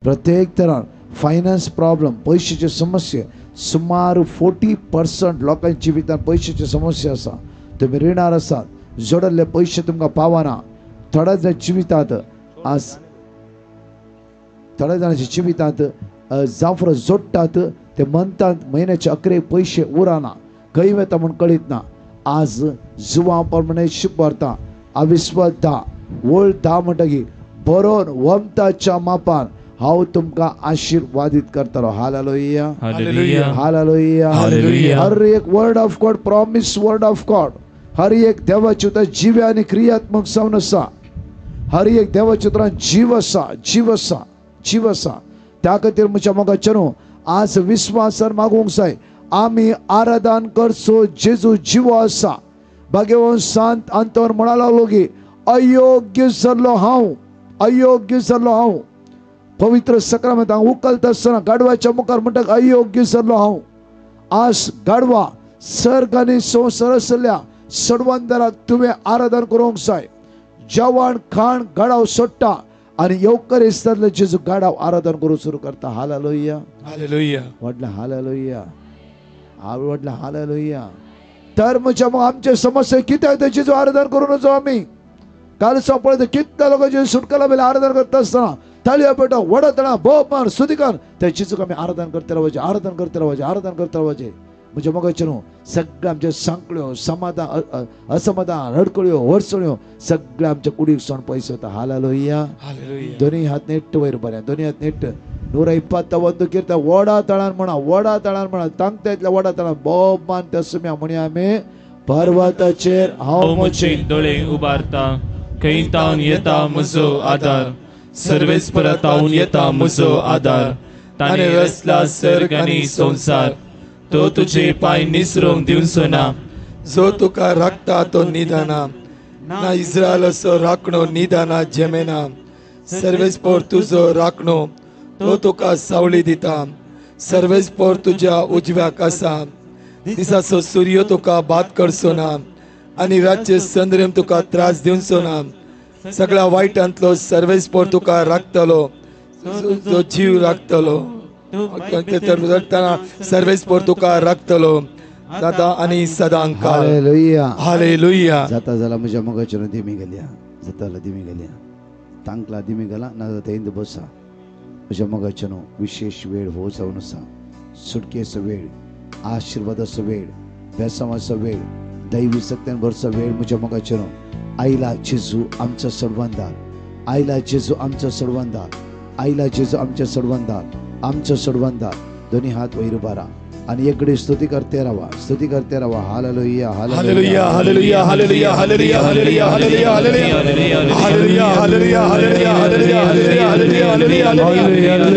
प्रत्येक तरान finance problem, पैशाची समस्या, सुमार 40% लोकांच्या जिवितांत पैशाची समस्या आसा. तुम्ही ऋणार आसात, जोडले पैसे तुमकां पावना. थोड्या जिवितांत आज थोड्या जाणांच्या जिवितांत जाफर जोडटात, ते म्हणतात म्हयन्याचे 11 पैसे उरना, खंय वता म्हूण कळीत ना. आज जुवां प्रमाणे शुभ व्हरता, अविस्वास धा, वळ धा म्हणटकीर बरोवन वमताच्या मापान हांव तुमकां आशीर्वादीत करतलो. Hallelujah, hallelujah, hallelujah, hallelujah. हर एक word of God, promise word of God, हर एक देवाचे उतर जिवे आनी क्रियात्मक जावन आसा. हर एक देवाच्या उतरांत जीव आसा, जीव आसा, जीव आसा. त्या खातीर म्हज्या मोगाचे न्हू, आज विश्वासान मागूंक जाय. आमी आराधन करचो जेजू जिवो आसा. भाग्यवान सांत अंतर म्हणा लागलो की अयोग्य जाल्लो हांव, अयोग्य जाल्लो हांव. पवित्र सक्रामेंताक उखलता आसतना गाडवाच्या मुखार म्हणटा अयोग्य जाल्लो हांव. आज गाडवा सर्ग आनी संवसार आसल्या सडवंदराक तुवें आराधन करूंक जाय. जेवण खाण गाडाव सोडटा आनी येवकारिस्तांतलो जेजू गाडाव आराधन करूंक सुरू करता. Hallelujah, hallelujah. व्हडलें हालेलुया, व्हडलें हालेलुया. तर म्हज्या मग आमचे समस्या कित्याक ते जेजू आराधन करूं नजो आमी. काल पळयता कितल्या लोकांचे जेजू सुटकेला बेले आराधन करता आसतना ताळयो पेटो वडतना बोब मार सुदिकान त्या जेजूक आमी आराधन करते रावचे, आराधन करते रावचे, आराधन करते रावचे. म्हज्या मोगाचे न्हू, सगळे आमचे सांकळ्यो, समाधान, असमाधान, हडकळ्यो, वरसण्यो सगळे आमच्या कुडीक सोन पयस वता. Hallelujah, hallelujah. दोनी हात नेट्ट वयर बरें, दोनी हात नेट्ट. 120 कीर्तन वडा तळान म्हणा, वडा तळान म्हणा, तांकता इतल्या वडा तळान बोब मान त्या सुम्या म्हणी आमी पर्वताचेर हांव म्हजे दोळे उबारता, खंयतावन येता म्हजो आदार. सर्वेच परतावन येता म्हजो आदार. ताणे रचला सर्ग आनी संवसार, तो तुझे पांय निसरूंक दिवचो ना. जो तुका राखता तो निदाना, ना इस्रायल असो राखणो निदाना जेमेना. सर्वेस्पोर तुजो राखणो, तो तुका सावळी दिता. सर्वेस्पोर तुज्या उजव्याक आसा. दिसाचो सूर्य तुका बाद करचो ना, आनी रातचे संद्रेम तुका त्रास दिवचो ना. सगळ्या वायटांतलो सर्वेस्पोर तुका राखतलो, जो जीव राखतलो. सर्वेस्पोर तुका राखतलो दादा आणि सदांकाळ. Hallelujah, hallelujah. जाता जाला म्हज्या मोगाचे न्हू, दिमी गेल्या, जाताला दिमी गेल्या, तांकला दिमी गेला ना जाता इंद बसा. म्हज्या मोगाचे न्हू, विशेष वेळ हो जावन आसा. सुटकेचो वेळ, आशिर्वादाचो वेळ, बेसामाचो वेळ, दैवी सत्यान भरचो वेळ. म्हज्या मोगाचे न्हू, आयला जेजू आमचो सोडवंदार, आयला जेजू आमचो सोडवंदार, आयला जेजू आमच्या सोडवंदार, आमचो सोडवंदार. दोन्ही हात वयर उबारा आणि एककडे स्तुती करते राहा, स्तुती करते राहा. Hallelujah, hallelujah, hallelujah, hallelujah, hallelujah, hallelujah, hallelujah, hallelujah, hallelujah, hallelujah, hallelujah, hallelujah, hallelujah,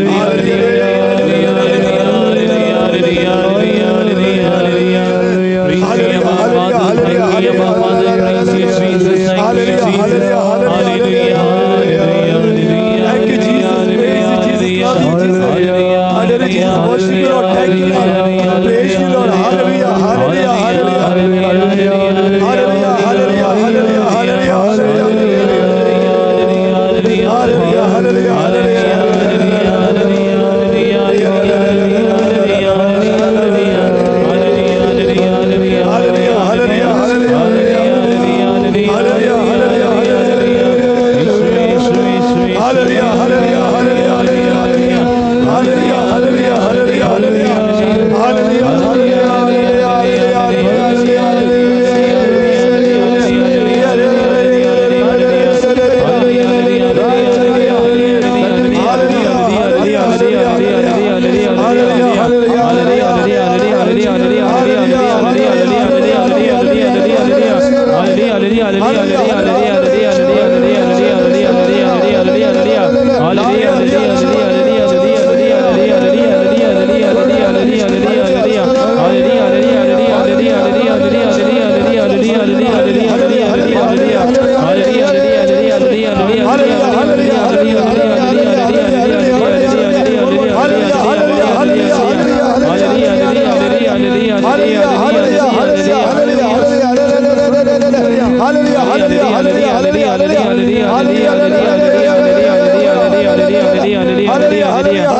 Hallelujah.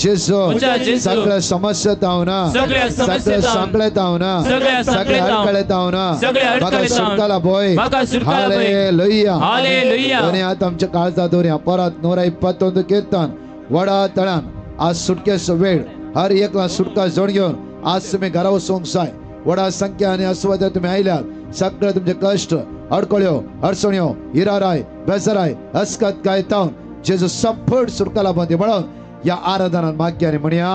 जेसू मुझा जेसू सगळ्या समस्येतावन सगळ्या समस्येतावन संकटातावन सगळ्या संकटातावन अडकळेतावन सगळ्या म्हाका अडकळेतावन सुटकाला भय म्हाका सुटकाला भय हालेलुया हालेलुया दोनी हात आमच्या काळजात दवरया परत 121 कीर्तन वडा तळान आज सुटकेचो वेळ हर एकला सुटका जोड घेवन आज तुम्ही घरा वचूंक जाय वडा संख्या आणि आस्वाद तुम्ही आयल्यात सगळे तुमचे कष्ट अडकळ्यो अडचण्यो इराराय बेजाराय अस्कत काय तावन जेजू संपूर्ण सुटकाला बंदी म्हणून या आराधनात मागया आणि म्हणया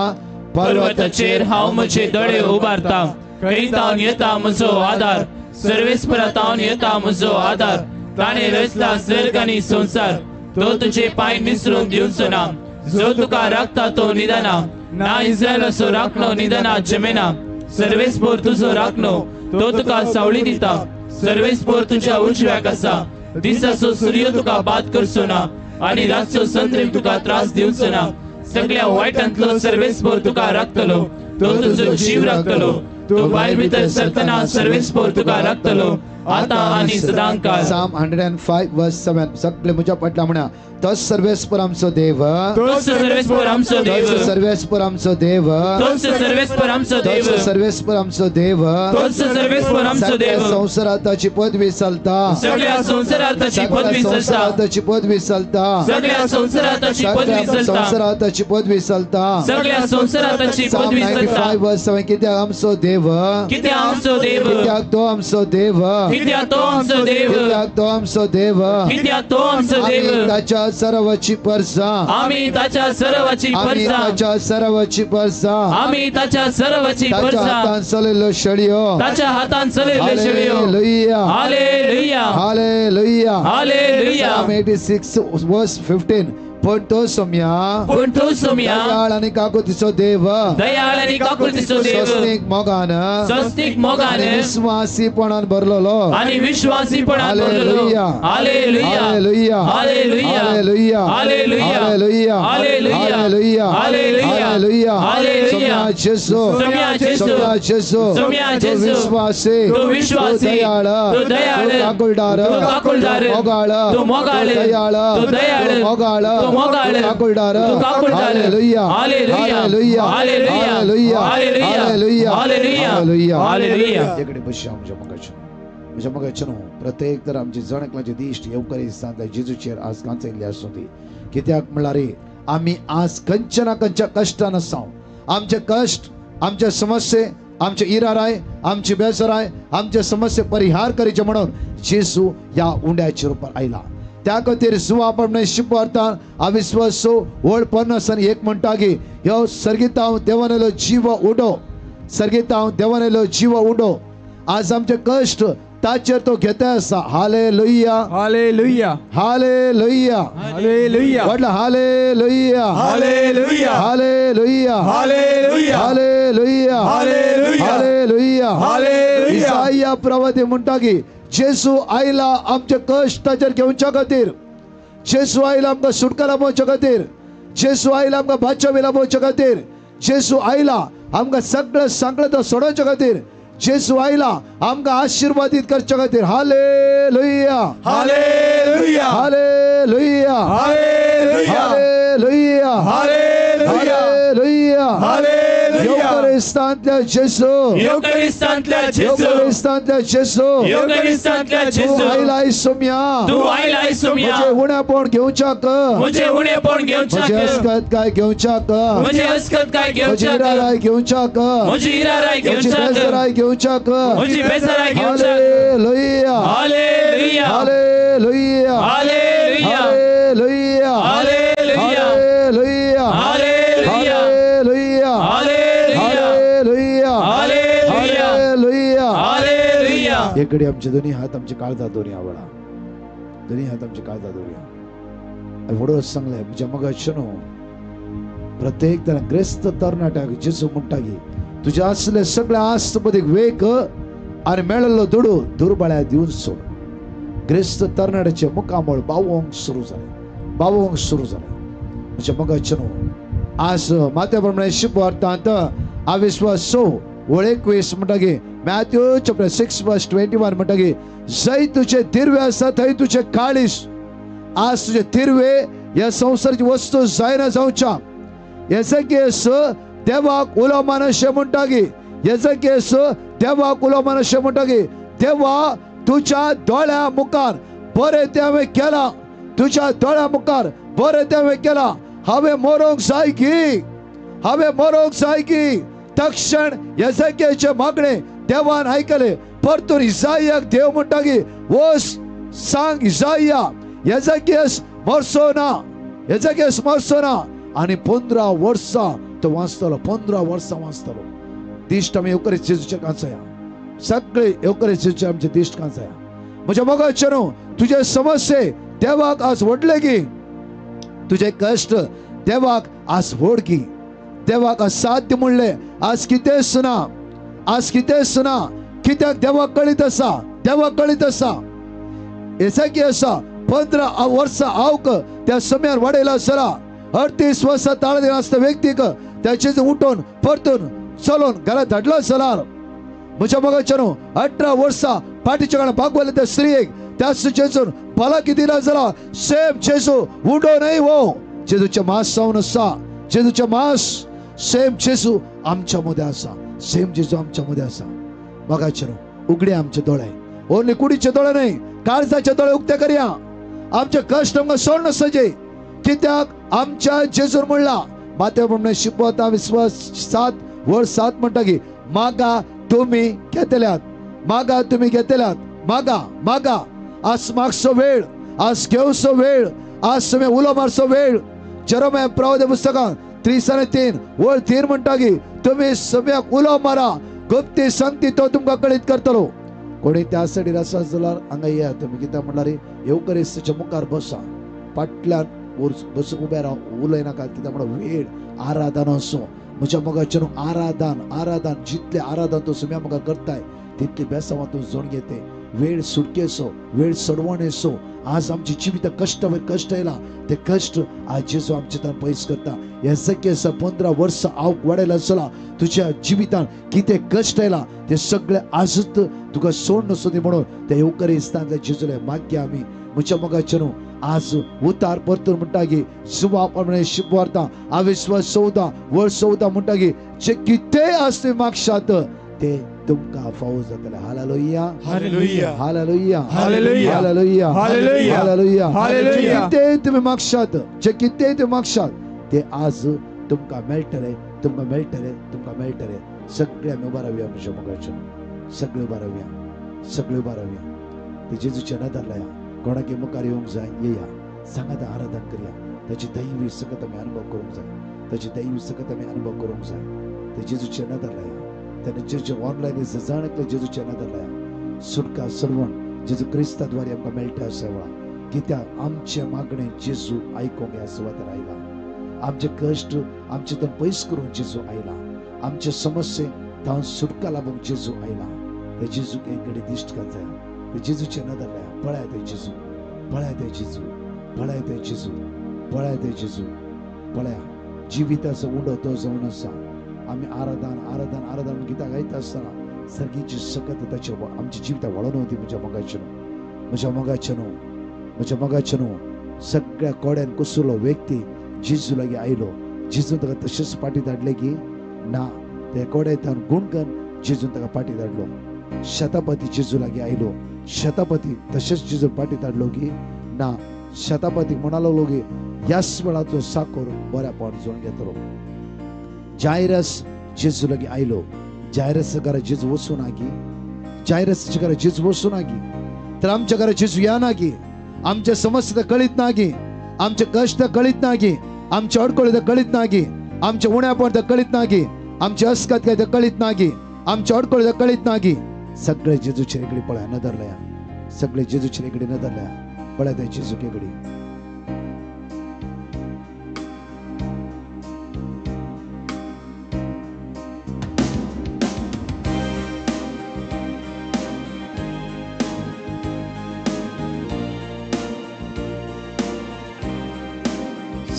पर्वताचेर हांव म्हजे दोळे उबारता खंयतावन येता म्हजो आधार सर्वेस्परातावन येता म्हजो आधार ताणें रचला सर्ग आनी संसार तो तुझे पांय निसरून दिवचो ना जो तुका राखता तो निदाना ना इस्रायलाचो राखणो निदाना जमेना सर्वेस्पोर तुजो राखणो तो तुका सावळी दिता सर्वेस्पोर तुज्या उजव्याक आसा दिसाचो सूर्य तुका बाद करचो ना आनी रातचो संत्रेक तुका त्रास दिवचो ना सगळ्या वायटांतलो सर्वेस्पोर तुका राखतलो तो तुजो जीव राखतलो तो भायर भितर सरतना सर्वेस्पोर तुका राखतलो आता आनी सदांकाळ Psalm 105 verse 7 सगळे म्हज्या फाटल्या म्हणा तोच सर्वेस्पर आमचो देव तोच सर्वेस्पोर आमचो देव तोच सर्वेस्पर आमचो देव तोच सर्वेस्पोर आमचो देव तोच सर्वेस्पर आमचो देव तोच सर्वेस्पोर आमचो सगळ्या देव संसारात ताची पदवी चलता सगळ्या संसारात ताची पदवी चलता संसारात ताची पदवी चलता सगळ्या संसारात ताची पदवी सगळ्या चलता संसारात ताची पदवी चलता सगळ्या संसारात ताची Psalm पदवी चलता 95 verse 7 कित्याक आमचो देव कित्याक आमचो देव कित्याक तो आमचो देव कित्याक तो आमचो देव कित्याक तो आमचो देव कित्याक तो आमचो आमी देव ताच्या सर्वाची परसा आमी ताच्या सर्वाची आमी परसा ताच्या सर्वाची परसा आमी ताच्या सर्वाची ताच्या परसा हातान चलयल्लो शेळयो ताच्या हातान चलयल्ल्यो शेळयो hallelujah hallelujah hallelujah hallelujah Psalm 86 verse 15 पण तो सोम्या पण तो सोम्या दयाळ आणि काकुतीचो देव दयाळ आणि काकुतीचो देव स्वस्तिक मोगान स्वस्तिक मोगान आणि विश्वासीपणान भरलेलो आणि विश्वासीपणान hallelujah hallelujah hallelujah hallelujah hallelujah hallelujah hallelujah hallelujah hallelujah hallelujah hallelujah सोम्या जेसू सोम्या जेसू सोम्या जेसू सोम्या तो जेसू विश्वासी तो विश्वासी तो दयाळ तो दयाळ तो काकुलदार तो काकुलदार मोगाळ तो मोगाळ तो दयाळ तो दयाळ तो मोगाळ तो मोगाळ तो काकुलदार तो काकुलदार hallelujah hallelujah hallelujah hallelujah hallelujah hallelujah hallelujah hallelujah इकडे बशी आमच्या मगाच्या प्रत्येक तर आमची जणकलाची दिश्ट येवकरी सांगता जेजूचेर आज कांचयल्ली आसूं ती कित्याक म्हळ्यार आमी आज खंयच्या ना खंयच्या कश्टान आसां आमचे कश्ट आमचे समस्ये आमचे इराराय आमची बेसराय आमचे समस्ये परिहार करचे म्हणून जेजू या उंड्याच्या रुपार आयला त्या खातीर सुवापण शिपवता अविश्वास ओळपन्नस आनी एक म्हणटा की ह्यो सर्गीत हांव देवान येयलो जीव उडो सर्गीत हांव देवान येयलो जीव उडो आज आमचे कश्ट ताचेर तो घेता आसा हालेलुया हालेलुया हालेलुया हालेलुया म्हटलं hallelujah hallelujah hallelujah hallelujah hallelujah hallelujah hallelujah hallelujah Isaiah प्रवक्ते म्हणटा की जेसू आयला आमचे कश्ट ताचेर घेवच्या खातीर जेसू आयला आमकां सुटका लाभोवच्या खातीर जेसू आयला आमकां बादशाह लाभोवच्या खातीर जेसू आयला आमकां सगळें सांकळें सोडोवच्या खातीर जेसू आयला आमकां आशीर्वादीत करच्या खातीर hallelujah hallelujah hallelujah hallelujah hallelujah hallelujah hallelujah hallelujah योकरिस्तांतल्या जेसू योकरिस्तांतल्या जेसू योकरिस्तांतल्या जेसू योकरिस्तांतल्या तू जेसू आयलाय सोम्या तू आयलाय सोम्या म्हजे उणेपण घेवच्याक म्हजे उणेपण घेवच्याक म्हजे अस्कत काय घेवच्याक म्हजे अस्कत काय म्हजी घेवच्याक इराराय घेवच्याक म्हजी इराराय म्हजी घेवच्याक बेजाराय घेवच्याक म्हजी बेजाराय घेवच्याक hallelujah hallelujah hallelujah hallelujah hallelujah hallelujah hallelujah hallelujah hallelujah hallelujah hallelujah hallelujah hallelujah इकडे आमचे दोन्ही हात आमचे काळजात दवरया आवडा दोन्ही हात आमचे काळजात दवरया व्हडो सांगले म्हज्या मगाच्यान प्रत्येक तरा ग्रेस्त तरणाट्याक जेजू म्हणटा की तुझ्या असले सगळ्या आस्तपदीक वेग आनी मेळिल्लो दुडू दुर्बळ्या दिवन सोड ग्रेस्त तरणाट्याचे मुखामळ बावोंक सुरू जाले म्हज्या मगाच्यान आज माते प्रमाणे शिपवार्तांत अविश्वास 19 म्हणटा की मॅथ्यू चॅप्टर 6 वर्स 21 म्हणटा की जय तुझे तिरवे आसा थंय तुझे काळीस आज तुझे तिरवे या संसाराची वस्तू जायना जावच्या एजकियस देवाक उलो मानशे म्हणटागी एजकियस देवाक उलो मानशे म्हणटागी देवा तुझ्या दोळ्या मुखार बरें ते हांवें केला तुझ्या दोळ्या मुखार बरें ते हांवें केला हांवें मरोंक जाय की हांवें मरोंक जाय की तक्षण एजकियाचे मागणे देवान आयकले परतून इसायाक देव म्हणटागी वस सांग इसाया एजकियस मरचो ना एजकियस मरचो ना आनी 15 वर्सां तो वाचतलो 15 वर्सां वाचतलो दिश्ट आमी येवकरे जेजूचे कांचया सगळे येवकरे जेजूचे आमचे दिश्ट कांचया म्हज्या मोगाचेनो तुझे समस्ये देवाक आज व्हडले की तुझे कष्ट देवाक आज व्हड की देवाक आज साध्य म्हणले आज कितें सुना आज कितें सुना कित्याक देवाक कळीत आसा देवाक कळीत आसा एजकियासा 15 वर्सां हांव त्या समयार वाडयला सरा 38 वर्सां ताळदे आसता व्यक्तीक त्याचेच उठून परतून चलोन घरा धाडला सरार म्हज्या मोगाचेनो 18 वर्सां पाठीच्या काळात भागवले त्या स्त्रियेक त्याच जेजून भलायकी दिला जाल्यार सेम जेजू उडो नाही वो जेजूचे मास जावन आसा जेजूचे मास सेम जेजू आमच्या मध्ये आसा सेम जेजू आमच्या मध्ये आसा मोगाचेनो उगडे आमचे दोळे ओन्ली कुडीचे दोळे नाही काळजाचे दोळे उक्ते करया आमचे कष्ट आमकां सोडून सजे कित्याक आमच्या जेजून म्हणला माते म्हणून शिकवता विश्वास 7:7 म्हणटा की मागा तुम्ही घेतल्यात मागा तुम्ही घेतल्यात मागा मागा आज मागचो वेळ आज घेवचो वेळ आज तुम्ही उलो मारचो वेळ जेरोमिया प्रवादी पुस्तकांत 3:3 म्हणटा की तुम्ही सगळ्याक उलो मारा गुप्ती संगती तो तुमकां कळीत करतलो कोणी त्या सायडीर आसा जाल्यार हांगा या तुम्ही कित्याक म्हणल्यार येवकर येसुच्या मुखार बसा फाटल्यान बसून उबे राव उलय नाका कित्याक म्हणल्यार वेळ आराधना असो म्हज्या मोगाचेनो आराधन जितले आराधन तो सुम्या म्हाका करताय तितली बेसांवां तूं जोड घेते वेळ सुटकेसो वेळ सोडवणेसो आज आमची जिवित कष्ट येला ते कष्ट आज जेजू आमचे तन पयस करता एजकियास 15 वर्सां हांव वाडयला आसला तुझ्या जिवितान कितें कष्ट येला ते सगळे आजच तुका सोड नसो दी म्हणून ते येवकर इस्तांतले जेजूले मागया आमी म्हज्या मोगाचेनो आज उतार परतून म्हणटा की सुवा प्रमाणे शिपवार्ता अविश्वास 14 म्हणटा की जे कितें आज तुम्ही मागशात ते तुमका फावो जातले hallelujah hallelujah hallelujah hallelujah hallelujah hallelujah hallelujah hallelujah कितें तुम्ही मागशात जे कितें तुम्ही मागशात ते आज तुमका मेळटले तुमका मेळटले तुमका मेळटले सगळे आमी उबा रावया म्हज्या मोगाचेनो सगळे उबा रावया ते जेजूच्या नदर लाया कोणाकी मुखार येवंक जाय येया सांगात आराधन करया त्याची दैवी सकत आमी अनुभव करूंक जाय त्याची दैवी सकत आमी अनुभव करूंक जाय ते जेजूच्या नदर लाया त्याने जेजू ऑनलाइन जाणकले जेजूच्या नदर लाया सुटका सर्वण जेजू क्रिस्ताद्वारे आमकां मेळटा अशें वळा कित्याक आमचे मागणे जेजू आयकोंक ह्या सुवातेर आयला आमचे कश्ट आमचे तन पयस करून जेजू आयला आमचे समस्ये तावन सुटका लाभूंक जेजू आयला ते जेजूक एक घडी दिश्ट कर जाय ते जेजूच्या नदर लाया पळया ते जेजू पळया ते जेजू पळया ते जेजू पळया ते जेजू पळया जिविताचो उंडो तो जावन आसा आम्ही आराधन गीता गायता असताना सर्गीची सकत त्याचे आमची जिविता वळून होती म्हज्या मोगाचेनो सगळ्या कोड्यान कुसुलो व्यक्ती जेजू लागी आयलो जेजून ताका तशेंच पाटी धाडले की ना ते कोड्यान गुणकन जेजून ताका पाटी धाडलो शतापती जेजू लागी आयलो शतापती तशेंच जेजू पाटी धाडलो की ना शतापती म्हणालो की ह्याच वेळाचो साकोर बऱ्यापण जोड घेतलो जायरस जेजू लागी आयलो जायरस घरा जेजू वचूं ना की जायरसच्या घरा जेजू वचूं ना की तर आमच्या घरा जेजू या ना की आमच्या समस्या कळीत ना की आमचे कष्ट कळीत ना की आमचे अडकळी कळीत ना की आमचे उण्यापण कळीत ना की आमचे अस्कत काय ते कळीत ना की आमचे अडकळी कळीत ना की सगळे जेजूचे इकडे पळया नदर लया सगळे जेजूचे इकडे नदर लया पळया त्या जेजू इकडे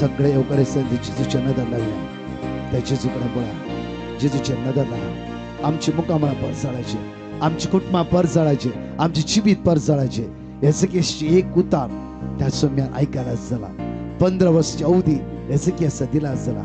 सगळे येवकर जेजूच्या नदर लागल्या त्या जेजूकडे पळया जेजूच्या नदर लाया आमची मुकामळा परसाळाचे आमची कुटुंबा परसाळाचे आमची जिवीत परसाळाचे एजकियासची एक उतार त्या सोम्यान ऐकायला झाला 15 वर्षाची अवधी एजकियास दिला झाला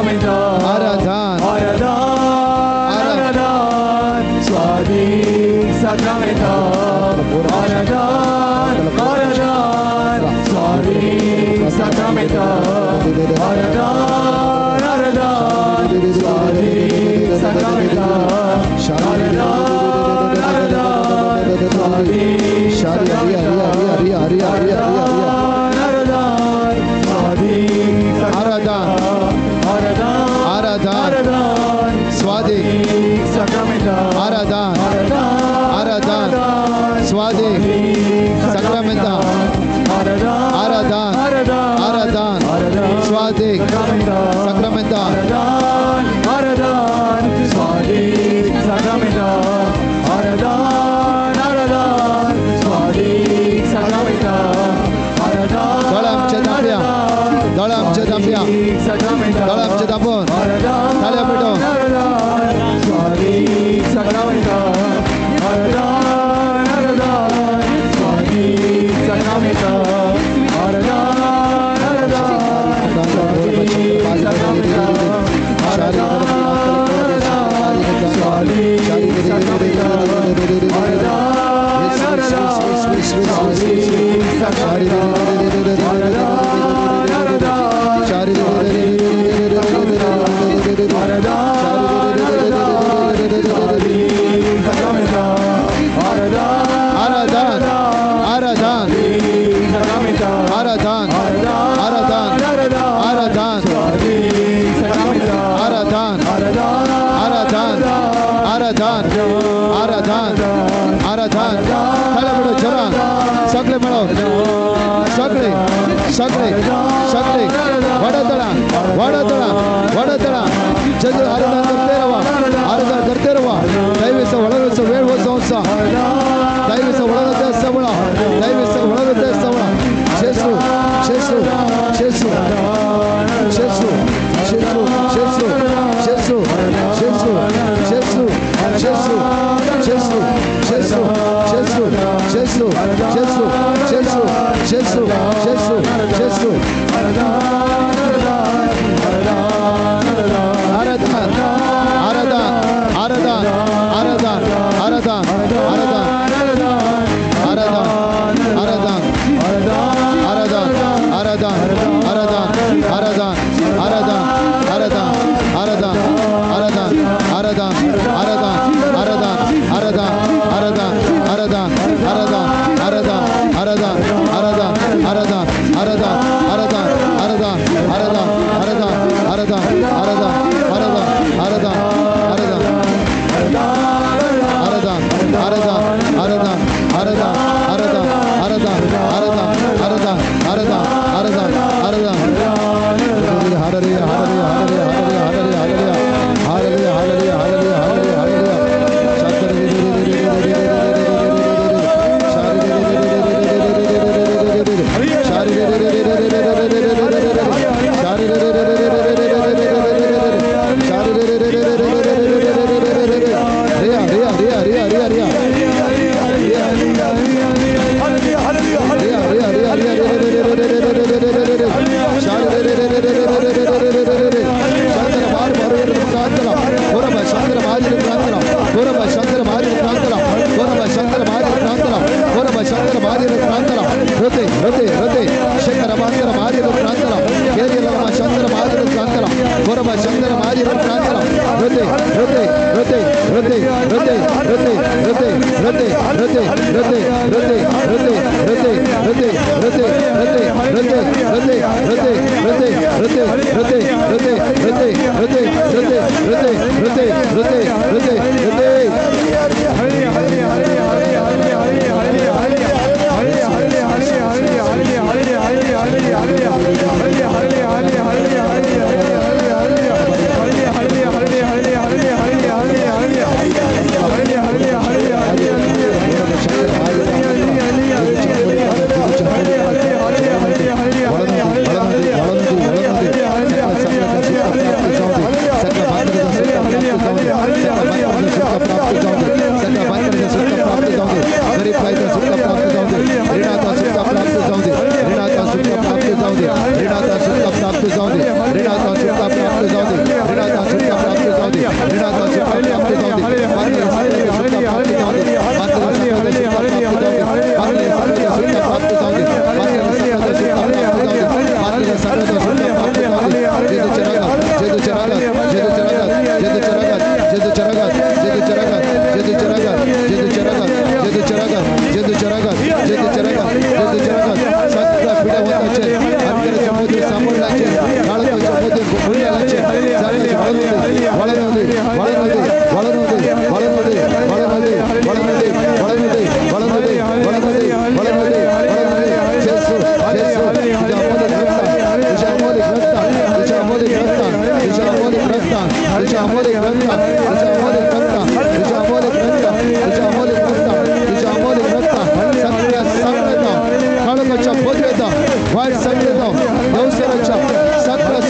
Sakramenta, आराधन Aradan, Swadik Sakramenta, Aradan, Swadik Sakramenta, Aradan, Swadik Sakramenta, dalam cedapun kalian berdoa Swadik Sakramenta, Swadik Sakramenta, सगळे वडतळा जग आराधना करते रवा दैवेस ಒಳಗಸ ವೇಳ ಸಂಸ दैवेस ಒಳಗದ ಸವಳ दैवेस ಒಳಗದ ಸವಳ ಯೇಸು ಯೇಸು ಯೇಸು ಯೇಸು ಯೇಸು ಯೇಸು ಯೇಸು ಯೇಸು ಯೇಸು ಯೇಸು ಯೇಸು ಯೇಸು ಯೇಸು ಯೇಸು ಯೇಸು ಯೇಸು ಯೇಸು ಯೇಸು ಯೇಸು वाईट संगीत देवसराच्या सगळं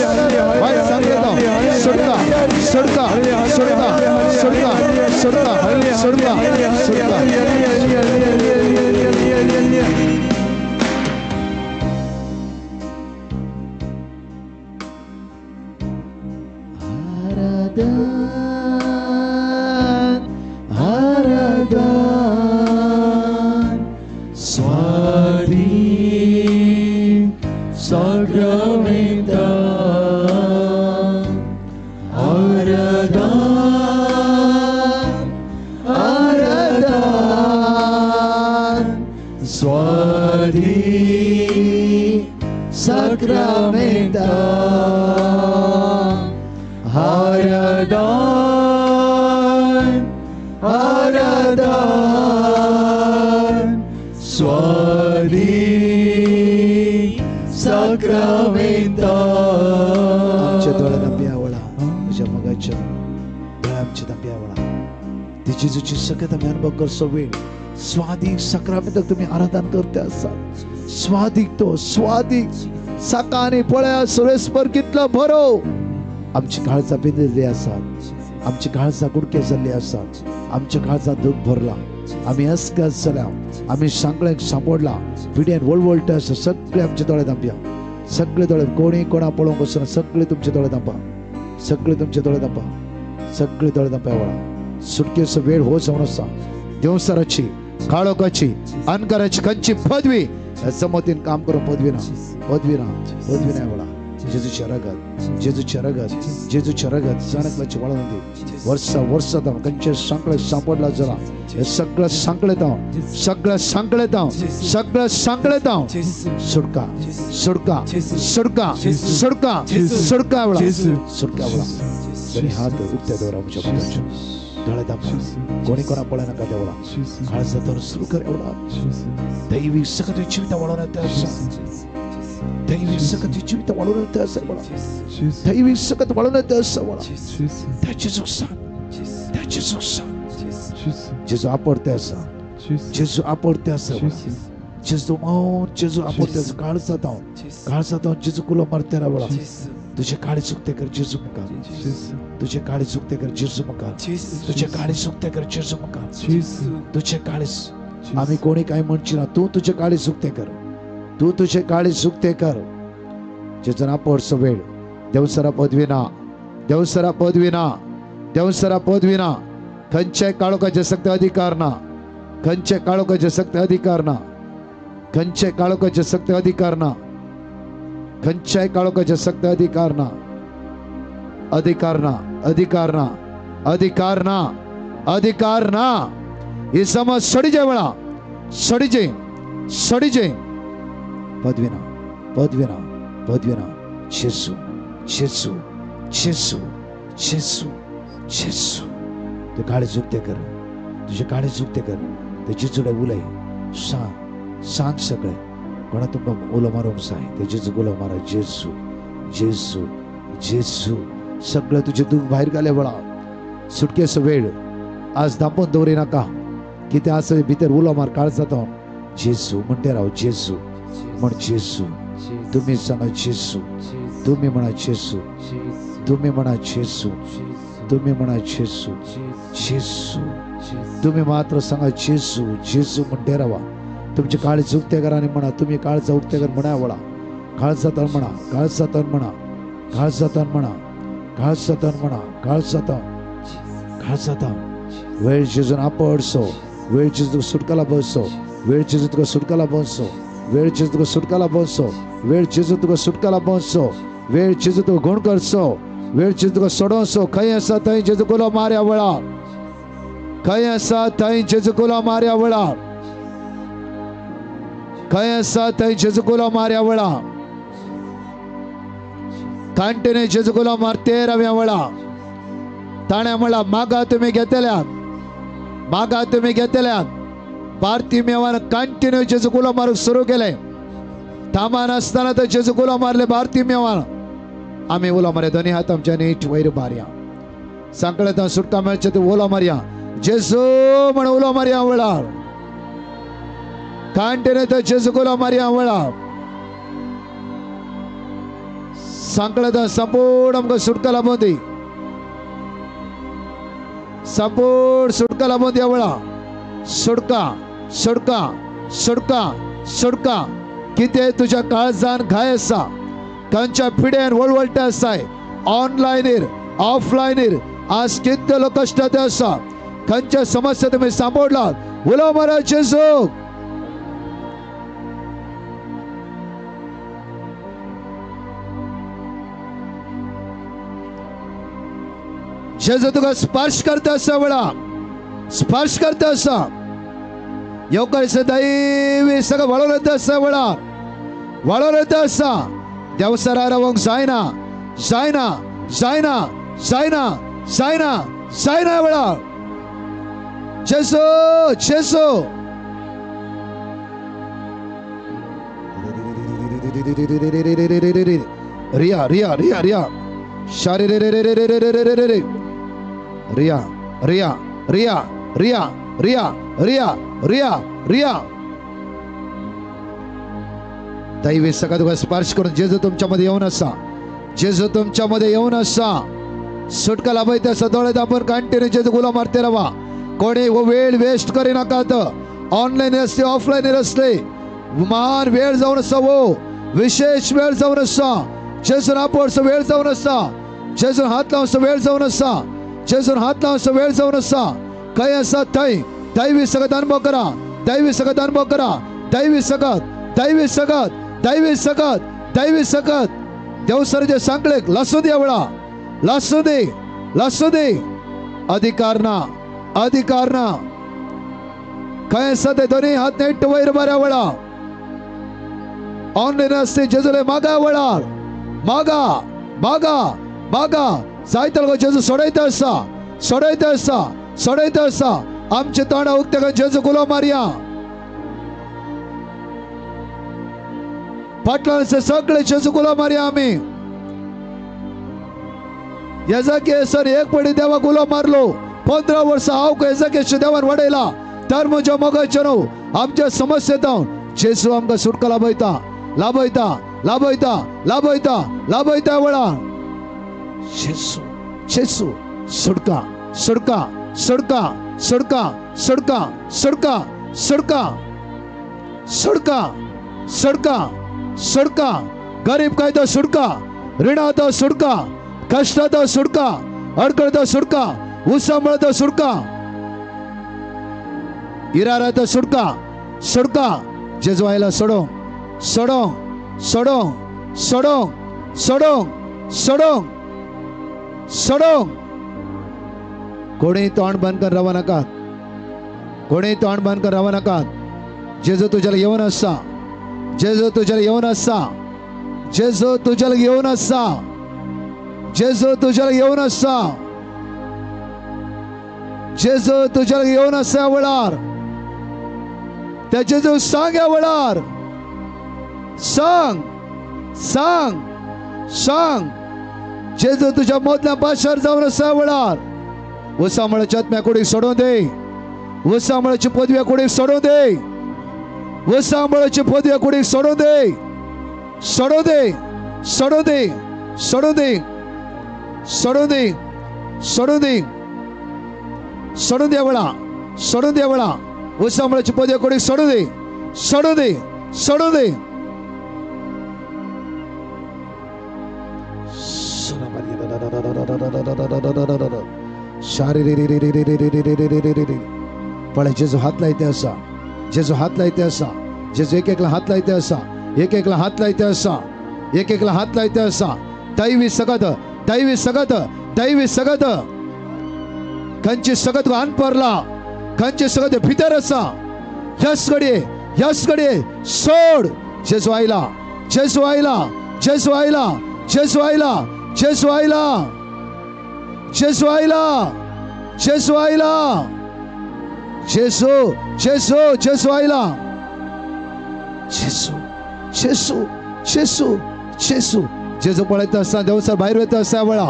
वाईट संगीत सुटका सुटका सुटका सुटका सुटका सुटका सुटका जेजूची सगळ्यात आम्ही अनुभव करतो वेळ स्वादिक सक्रमेंटाक तुम्ही आराधन करते असाल स्वादिक तो स्वादिक सकाळी पळया सुरेस्पर कितलं भरो आमची काळजा बिंदलेली असाल आमची काळजा गुडके झाली असाल आमच्या काळजा दुःख भरला आम्ही असगस झाला आम्ही सांगळे सांभाळला पिढ्यान वळवळट असं सगळे आमच्या दोळ्यात आंब्या सगळे दोळे कोणी कोणा पळोवंक वचना सगळे तुमच्या दोळ्यात आंबा सगळे तुमच्या दोळ्यात आंबा सगळे दोळ्यात आंब्या वळा सुटकेचा वेळ हो जाऊन असा देवसराची काळोखाची अनकाराची कंची पदवी समतीन काम करून पदवी नाही वळा जेजूच्या रगत जेजूच्या रगत जानकलाची वळवंदी वर्षा कंचे सांकळे सापडला जरा हे सगळं सांकळेत सुटका सुटका सुटका सुटका सुटका वळा सुटका वळा जरी हात उठत्या दोरा आमच्या बाबाच्या डोळ्यात आपण कोणी कोणा पळा नका तेवढा काळजा तर सुरू कर एवढा दैविक सकत जीवित वाढवण्यात दैविक सकत जीवित वाढवण्यात असं बळा दैविक सकत वाढवण्यात असं बळा त्याची सुख जेजू आपडते असं जेजू आपडते असं जेजू आपडते असं काळजात जेजू कुलो मारते ना बळा तुझे काळे चुकते कर जेजू मका तुझे काळे चुकते कर जेजू मका तुझे काळे चुकते कर जेजू मका तुझे काळे आम्ही कोणी काय म्हणची ना तू तुझे काळे चुकते कर तू तुझे काळे चुकते कर जेजू आपडसो वेळ देवसरा पदवीना खंचे काळोखाचे सक्त अधिकार ना खंचे काळोखाचे सक्त अधिकार ना खंचे काळोखाचे सक्त अधिकार ना खंचाय काळोखाचे सक्त अधिकार ना हे समज सडीजे वळा सडीजे पदवीना जेसू ते काळे चुकते कर तुझे काळे चुकते कर ते जिजुडे उलय सांग सगळे कोणा तुमका ओलो मारूंक जाय ते जेजू ओलो मारा जेजू सगळं तुझे दुःख बाहेर घाले वळा सुटकेचो वेळ आज दांपोवन दवरी नाका कितें आसा भितर उलो मार काळजात जेजू म्हणते राव जेजू म्हण जेजू तुम्ही सांगा जेजू तुम्ही म्हणा जेजू तुम्ही म्हणा जेजू तुम्ही म्हणा जेजू तुम्ही मात्र सांगा जेजू म्हणते रावा तुमची काळी चुकते करा आणि म्हणा तुम्ही काळजा उठते कर म्हणा वळा काळजात वेळ जेजून आपडसो वेळ जेजू सुटकाला बसो वेळ जेजू तुका सुटकाला बसो वेळ जेजू तुका सुटकाला बसो वेळ जेजू तुका सुटकाला बसो वेळ जेजू तुका गुण करसो वेळ जेजू तुका सोडोसो खंय आसा थंय जेजू कोलो मार्या वळा खंय आसा थंय जेजू कोलो मार्या वळा खंय आसा थंय जेजू कोलो मार्या वळा कांटेने जेजुकुला मार 13व्या वेळा ताण्या म्हणला मागा तुम्ही घेतल्यात बार्तिमेवान कंटिन्यू जेजुकुला मारू सुरू केले थांबा नसताना तर जेजुकुला मारले बार्तिमेवान आम्ही ओला मार्या दोन्ही हात आमच्या नीट वैर मार्या सांकळ्यात सुटका मिळचे ते ओला मार्या जेसू म्हण ओला मार्या वळा कंटिन्यू तर जेजुकुला मार्या वळा सांकळ्यात संपूर्ण आमका सुटका लाभोंदी संपूर्ण सुटका लाभोंदी वळा सुटका किती तुझ्या काळजान घाय असा खंयच्या पिड्यान वळवळटे आसाय ऑनलायनीर ऑफलायनीर आज कितले लोक कष्टात आसा खंयच्या समस्या तुम्ही सांभाळलात उलो मारा जेजू जेजू तुका स्पर्श करता असा वळा स्पर्श करता असा येवकाळीचं दैवी सगळं वळवलं येतं असा वळा वळवलं येतं असा देवसरा रवंक जायना वळा जेसू रिया शारी रिया दैवी सगळं तुका स्पर्श करून जेजू तुमच्यामध्ये येऊन असा सुटका लाभयते असा डोळे दाबून कंटिन्यू जेजू गुला मारते राहा कोणी वेळ वेस्ट करी नाकात ऑनलाईन असते ऑफलाईन असते महान वेळ जाऊन असा विशेष वेळ जाऊन असा जेजून आपणच वेळ जाऊन असा जेजून हात लावून वेळ जाऊन असा जेजून हात लावून वेळ जाऊन असा काही असा थंय दैवी सगळं अनुभव करा दैवी सगत देवसरचे सांगले लसू दे अधिकारना काय असं ते दोन्ही हात नेट वैर बऱ्या वळा ऑनलाईन असते जेजूले मागा जायतल जेजू सोडायता असा आमचे तोंडा उगते जेजू गुलो मारिया पाटलांचे सगळे जेजू गुलो मारिया आम्ही याजाके सर एक पडी देवा गुलो मारलो 15 वर्ष हाव याजाके देवान वडयला तर म्हज्या मोगाचे न्हू आमच्या समस्येत जेजू आमकां सुटका लाभयता वळा जेजू सुटका गरीब काय तो सुटका ऋणात सुटका कष्टात सुटका अडकळत सुटका उसामळत सुटका इरारात सुटका जेजू आयला सोडोंग कोणी तोंड बंद कर रवा नाकात जेजू तुझ्याला येऊन असा जेजू तुझ्याला येऊन असा वळार त्या जेजू सांग या वळार सांग जेजू तुझ्या मोदल्या पाशार जाऊन असा वळार उसामळ्याच्या आत्म्या कुडीक सोडून दे उसामळ्याची पदव्या कुडीक सोडून दे वळा उसामळ्याची पदव्या कुडीक सोडून दे पळे जेजू हात लायते असा जेजू एक एकला हात लायते असा दैवी सगत खंची सगत आन परला खंची सगत भितर असा यस घडये सोड जेजू आयला जेसू आयला, जेसू आयला, जेसू आयला, जेसू आयला, जेसू, जेसू, जेसू आयला, जेसू, जेसू, जेसू, जेसू. जेजू पळयता आसता देवसर भायर वयता आसता वळा,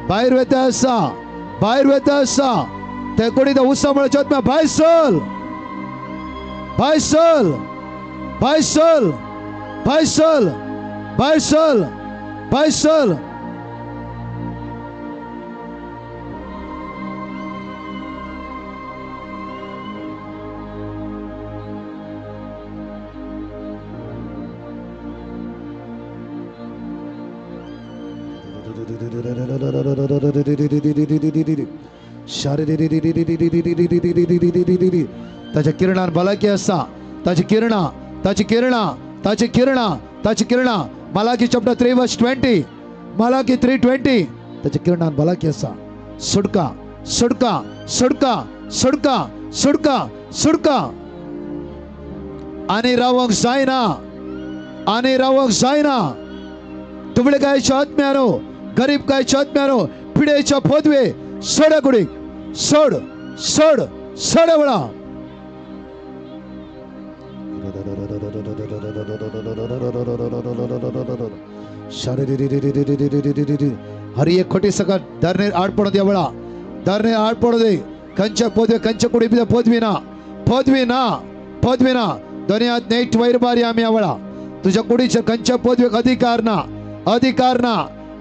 भायर वयता आसता, भायर वयता आसता. ते कोणी त्या उसा मुळे चोत भायर चल, भायर चल, भायर चल, भायर चल, भायर चल, भायर चल. ताच्या किरणान भलायकी आसा, ताची किरणा, ताची किरणा, ताची किरणा, ताची किरणा. मलाकी चॅप्टर 3 वर्स 20, मलाकी 3:20. ताच्या किरणान भलायकी आसा. सुटका, सुटका, सुटका, सुटका, सुटका, सुटका. आनी रावंक जायना, आनी रावंक जायना. तुबळे गायच्या आत्म्यानो, गरीब गायच्या आत्म्यानो, पिडेच्या पदवे सोड कुडीक, सोड, सोड, सोड वळा. हरी एक खोटी सकट धरने आड पडो दे वळा, धरने आड पडो दे. कंच्या पदवे, कंच्या कुडी बिदा पदवी ना, पदवी ना, पदवी ना. दुनियात नेट वैर बारी आम्ही आवळा. तुझ्या कुडीच्या कंच्या पदवेक अधिकार ना, अधिकार ना,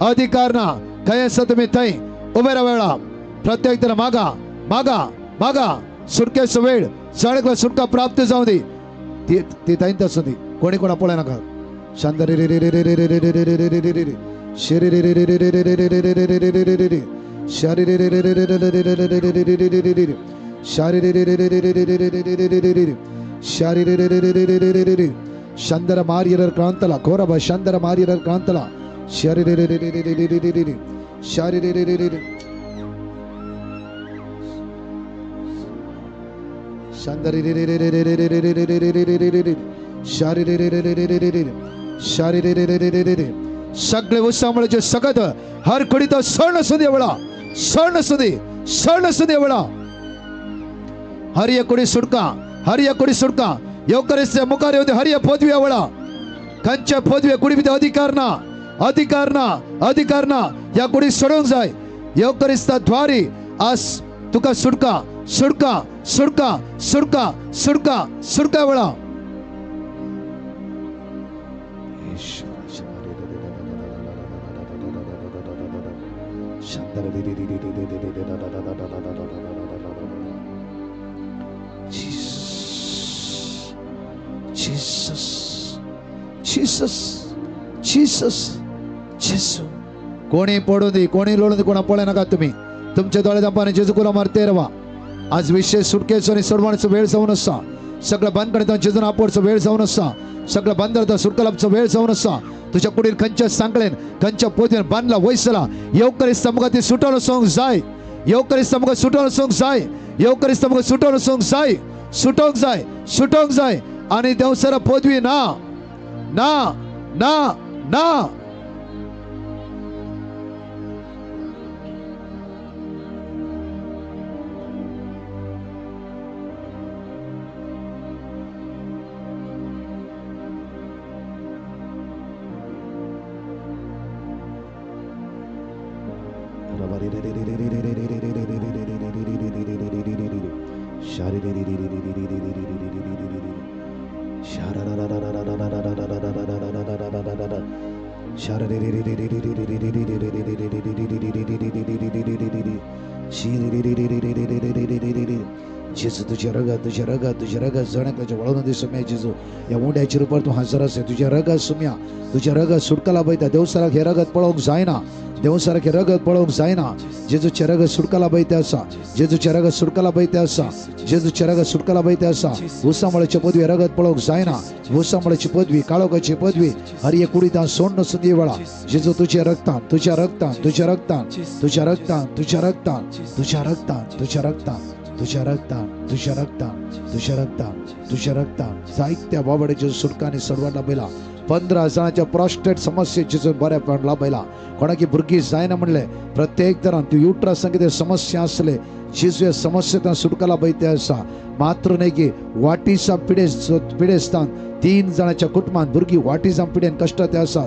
अधिकार ना. काय असं तुम्ही थंय उभे राहा. प्रत्येक त्याला मागा, मागा, मागा. सुटकेचा वेळ सगळ्याला सुटका प्राप्त जाऊ दे. ती ताईन तसं ती कोणी कोणा पळय नका. शांत रे रे रे रे रे रे रे रे रे रे रे रे रे रे रे शेरे रे रे रे रे रे रे रे रे रे रे रे रे रे रे रे शारी रे रे रे रे रे रे रे रे रे रे रे रे रे रे रे शारी रे रे रे रे रे रे रे रे रे रे रे रे रे शारी रे रे रे रे रे रे रे रे रे शांदर मारियर क्रांतला कोरबा शांदर मारियर क्रांतला शारी रे रे रे रे रे रे रे रे रे शारी रे रे रे रे रे शांदर रे रे रे रे रे रे रे रे रे रे रे रे रे रे रे शारी रे रे रे रे रे रे रे रे शारी रे रे रे रे रे रे सगळे उत्साहामुळे सगत हर कुडित सण सुदे वळा सण सुदे वळा हरिय कुडी सुटका हरिय कुडी सुटका योकरेस्य मुखार येऊ दे हरिय पदवी वळा कंच्या पदवी कुडी बित अधिकार ना अधिकार ना अधिकार ना या कुडी सोडून जाय योकरिस्ता द्वारी आज तुका सुटका सुटका सुटका सुटका सुटका सुटका वळा Jesus, Jesus, Jesus, Jesus. कोणी पडू दे कोणी लोळू दे कोणा पळे नका तुम्ही तुमच्या डोळे दापाने जेजू कुला मारते रवा आज विषय सुटकेचा आणि सोडवायचा वेळ जाऊन असा सगळं बंद करता जेजून आपडचा वेळ जाऊन असा सगळं बंद करता सुटकलापचा वेळ जाऊन असा तुझ्या कुडील कंच्या सांगलेन कंच्या पोदीन बांधला वयसला येवकरिस्ता मुगा ती सुटवलं सोंग जाय येवकरिस्ता मुगा सुटवलं सोंग जाय येवकरिस्ता मुगा सुटवलं सोंग जाय सुटोंग जाय आणि देवसरा पदवी ना ना ना ना जेजू तुझ्या रगात जणकाच्या वळवून सुम्या जेजू या मुंड्याची रुपार तू हजर असे तुझ्या रगात सुम्या तुझ्या रगात सुटकाला बैता देवसाराक हे रगत पळवूंक जायना देवसाराक हे रगत पळवूंक जायना जेजूच्या रगत सुटकाला बैते असा जेजूच्या रगत सुटकाला बैते असा जेजूच्या रगत सुटकाला बैते असा उसामळेची पदवी रगत पळवूंक जायना उसामळेची पदवी काळोखाची पदवी हरिये कुडीता सोडणं सुदी वळा जेजू तुझ्या रक्तान तुझ्या रक्तान तुझ्या रक्तान तुझ्या रक्तान तुझ्या रक्तान तुझ्या रक्तान तुझ्या रक्तान तुझ्या रक्तान तुझ्या रक्तान तुझ्या रक्तान तुझ्या रक्तान साहित्य बाबडेच्या सुटकाने सडवाडला बेला 15 जणांच्या प्रॉस्टेट समस्ये जेजून बऱ्या पडला बैला कोणाकी भुरगी जायना म्हणले प्रत्येक तरान तू युट्रस कितें समस्या असले जेजू या समस्येतून सुटकाला बैते असा मात्र नाही की वाटीसा पिडेस्तान 3 जणांच्या कुटुंबात भुरगी वाटीसा पिडेन कष्टात आसा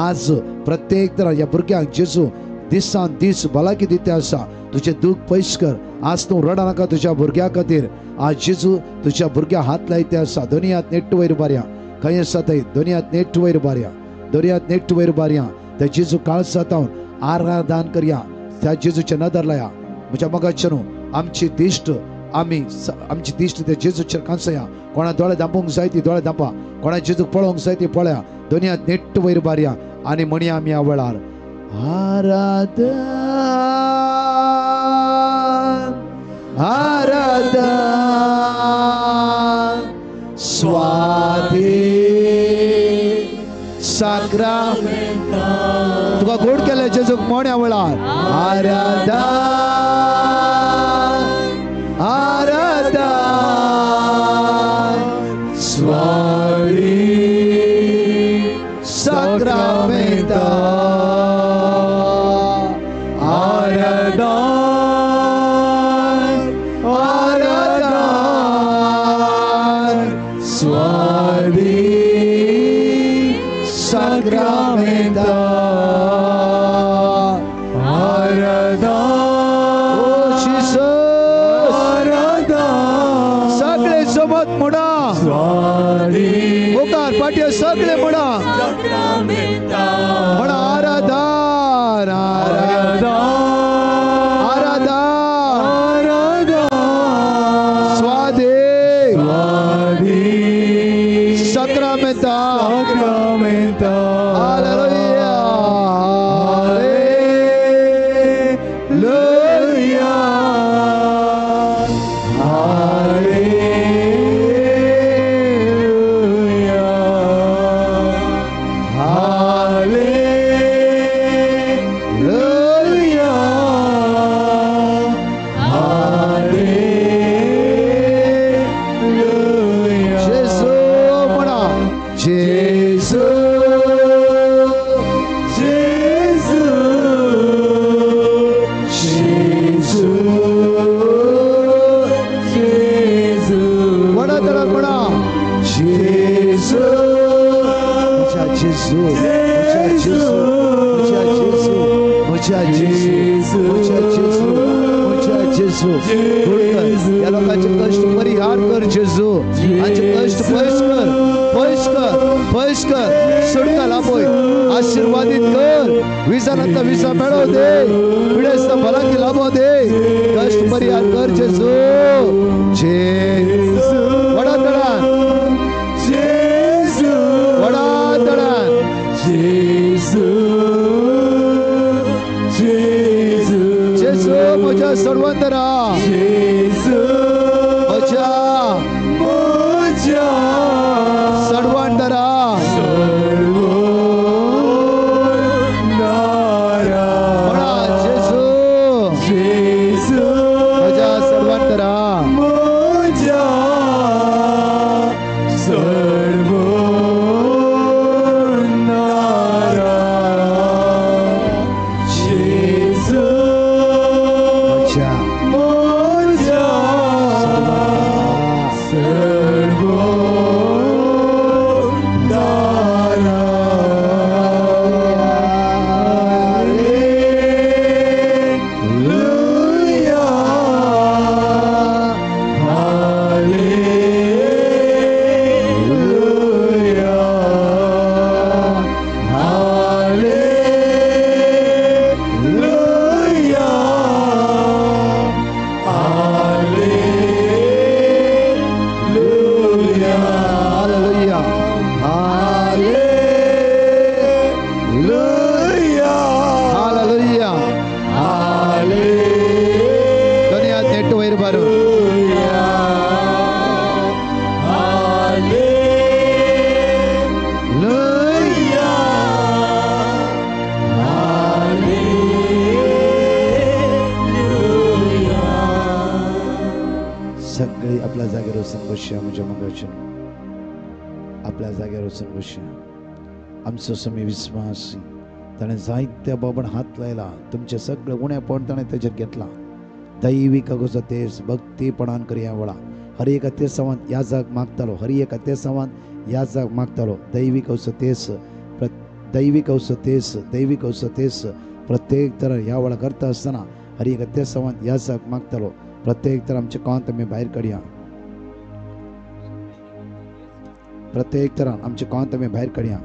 आज प्रत्येक तरा या भुरग्यांक जेजू दिसान दीस भलायकी दिते आसा तुझे दुःख पयस कर आज तू रडा नाका तुझ्या भुरग्या खातीर आज जेजू तुझ्या भुरग्या हात लायते आसा दुनियांत नेट वयर बारया खंय आसा थंय दुनियांत नेट वयर बारया दुनियांत नेट वयर बारया त्या जेजू काळजांत आराधन करया त्या जेजूचे नदर लाया म्हज्या मोगाचे न्हू आमची दिश्ट आमची दिश्ट त्या जेजूचेर कांसया कोणा दोळे धांपूंक जाय ती दोळे धांपा कोणा जेजूक पळोवंक जाय ती पळया दुनियांत नेट वयर बारया आनी म्हणया आमी ह्या वेळार आराधन आराधन स्वाधी साक्रामेंट तुका गोड केले जेजूक म्हण ह्या वेळार आराधन आराधन स्वाधी साक्रामेंट Sacramento Arada Oh Jesus Arada Sagle sobat muda Swari Bukar patia sagle muda Sacramento Muda Arada Arada Arada Arada Swadi Swadi Sacramento Sacramento Hallelujah Hallelujah Hallelujah Hallelujah Jesus mona Jesus या लोकांचे कष्ट परिहार कर जेजू आमचे कष्ट पयस कर सुटका लाभोय आशीर्वादित कर विजानंतर विजा मेळो दे पिडेस्त भलाकी लाभो दे कष्ट परिहार कर जेजू जेजू वडा तडान जेजू वडा तडान जेजू जेजू जेजू म्हज्या सर्वंतरा जेजू म्हज्या सर्वंतरा जेजू जेजू म्हज्या सर्वंतरा सगळी आपल्या जागेवर बसून बसूया. म्हणजे मग आपल्या जागेवर बसून बसूया. आमचो समी विश्वास ताणें जायत्या बाबण हात लायला, तुमचे सगळे उणेपण ताणें तेजेर घेतला. दैवीक कसो तेस भक्तीपणान करया वळा हर एक अत्यासावान याजाक मागतालो, हर एक अत्यासावान याजाक मागतालो. दैवीक असो तेस दैवीक असो तेस दैवीक असो तेस प्रत्येक तर ह्या वेळा करता आसतना हर एक अत्यासावान याजाक मागतालो. प्रत्येक तर आमचे कांत आमी भायर काडया, प्रत्येक तरान आमचे कांत आमी भायर काडया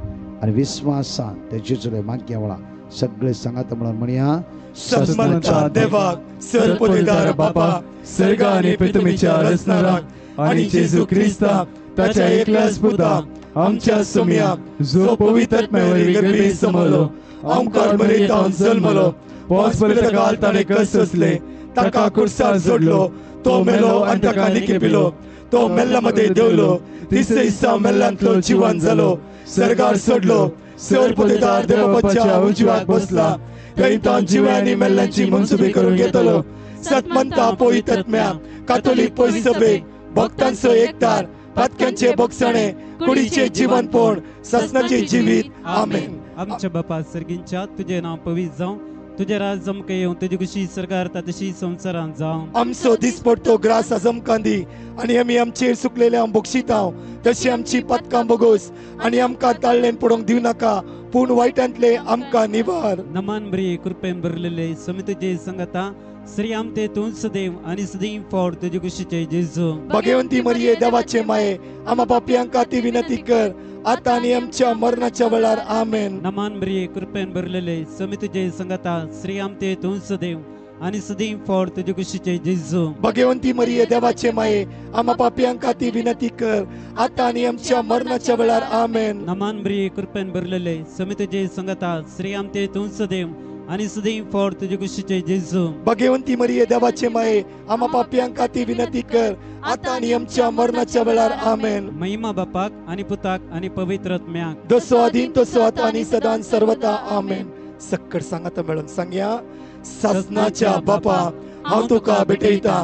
आनी विश्वासान ते जिजले मागया वळा सगळे सांगात म्हणून म्हणया. सन्मानता देवाक सर्वोपदेदार बापा सर्ग आनी पृथ्वीच्या रचणाराक आणि जेजू ख्रिस्ताक ताच्या एकल्याच पुताक आमच्या सुम्याक जो पवित्र आत्म्यावरवी गर्भे समलो आमकां मरेतावन जल्मलो पोंच पिलाताक ताणें कस असले ताका कुर्सार जोडलो तो मेलो आनी ताका लिखिपिलो तो मेल्लामध्ये देवलो तिसरे दिसा मेल्लांतलो जिवंत जालो सर्गार सोडलो सर्वोपदेदार देवाच्या उजव्याक बसला थंय तो जिव्यांनी मेल्ल्यांची मनसुबी करून घेतलो. सतमंता पवित्र आत्म्या कातोलीक पयस सभेक भक्तांचो एकतार पातक्यांचे भक्षणे कुडीचे जीवनपण ससनाचे जिवीत आमेन. आमच्या बापा सर्गींच्या तुझे नाव पवित्र जावं, तुझे राज जमके येवं, तुझी खुशी सरकारता तशी संवसारांत जावं. आमचो दिसपडतो ग्रास जमकांदी आणि आमी आमचेर सुकलेल्या बक्षितांव तशी आमची पदकां बोगोस आणि आमकां ताळ्ळेन पडोवंक दिव नाका पूण वायटांतले आमकां निवार. नमान बरी कृपेन भरलेले समी तुझे संगता श्री आमते तू सदैव आणि सदैव फावड तुझे खुशीचे जेजू. भगवंती मरिये देवाचे माये आम्हा पापयांका ती विनंती कर आता आणि आमच्या मरणाच्या वेळार आमेन. नमान बरी कृपेन भरलेले समी तुझे संगता श्री आमते तू सदैव आणि सदैव फावड तुझे खुशीचे जेजू. भगवंती मरिये देवाचे माये आम्हा पापयांका ती विनंती कर आता आणि आमच्या मरणाच्या वेळार आमेन. नमान बरी कृपेन भरलेले समी तुझे संगता श्री आमते तू सदैव आणि सदैव फावड तुझे खुशीचे जेजू. भगवंती मरिये देवाचे माये आम्हा पापयांका ती विनंती कर आता आणि आमच्या मरणाच्या वेळार आमेन. महिमा बापाक आणि पुताक आणि पवित्र आत्म्याक जसो आदीन तसो आता आणि सदां सर्वता आमेन. सक्कड सांगात मेळून सांगया. ससनाच्या बापा हांव तुका भेटयता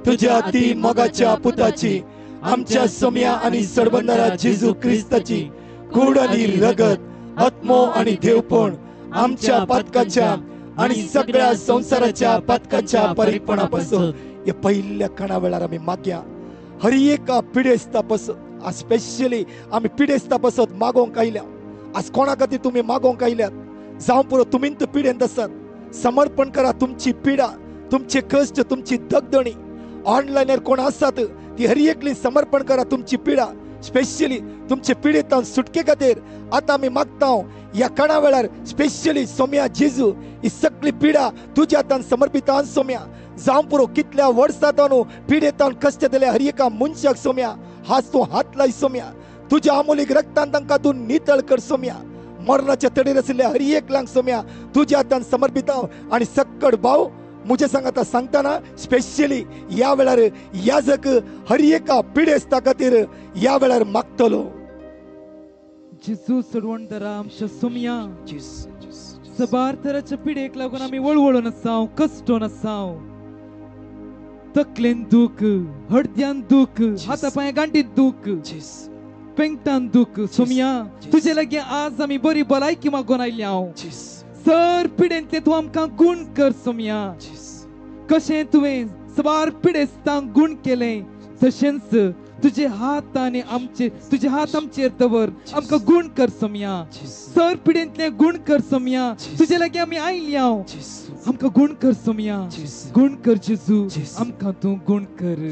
तुझ्या ती मोगाच्या पुताची आमच्या सोम्या आणि सडबंदारा जेजू ख्रिस्ताची कूड आणि रगत आत्मो आणि देवपण आमच्या पदकाच्या आणि सगळ्या संसाराच्या पदकाच्या परिपणापासून या पहिल्या खणा वेळार आमी मागया. हर एका पिडेस्ता पासून स्पेशली आमी पिडेस्ता पासून मागोवंक आयल्या. आज कोणा खातीर तुमी मागोवंक आयल्यात जावं पुरो तुमीन तर पिडेंत आसात समर्पण करा तुमची पिडा तुमचे कष्ट तुमची दगदणी ऑनलायनर कोण आसात ती हर एकली समर्पण करा तुमची पिडा स्पेशली तुमचे पिडेतान सुटके खातीर आता आमी मागता या कणा वेळार स्पेशली सोम्या जेजू ही सगळी पिडा तुज्या हातान समर्पितान सोम्या जावं पुरो कितल्या वर्सांतान पिडेतान कश्ट दिल्या हर एका मनशाक सोम्या हाच तूं हात लाय सोम्या तुज्या अमोलीक रक्तान तांकां तूं नितळ कर सोम्या मरणाच्या तडीर आशिल्ल्या हर एकल्यांक सोम्या तुज्या हातान समर्पिता आणि सक्कड भाव मुझे सांगता सांगताना स्पेशली या वेळार याजक हर एका पिडेस्ता खातीर या वेळार मागतलो. जेजू सडवणदारा आमच्या सोम्या सबार तराच्या पिडेक लागून आमी वळवळून आसाव कश्टोन आसाव तकलेन दूख हडद्यान दूख हाता पांया गांठीत दूख पेंगटान दूख सोम्या तुजे लागी आज आमी बरी भलायकी मागून आयल्या हांव सर पिडेंतले तूं आमकां गुण कर सोम्या कशें तुवें सबार पिडेस्तांक गुण केलें तशेंच तुझे हात आनी आमचे तुझे हात आमचेर दवर आमकां गुण कर सोम्या सर पिडेंतले गुण कर सोम्या तुजे लागी आमी आयल्या आमकां गुण कर सोम्या गुण कर जेजू आमकां तूं गुण कर.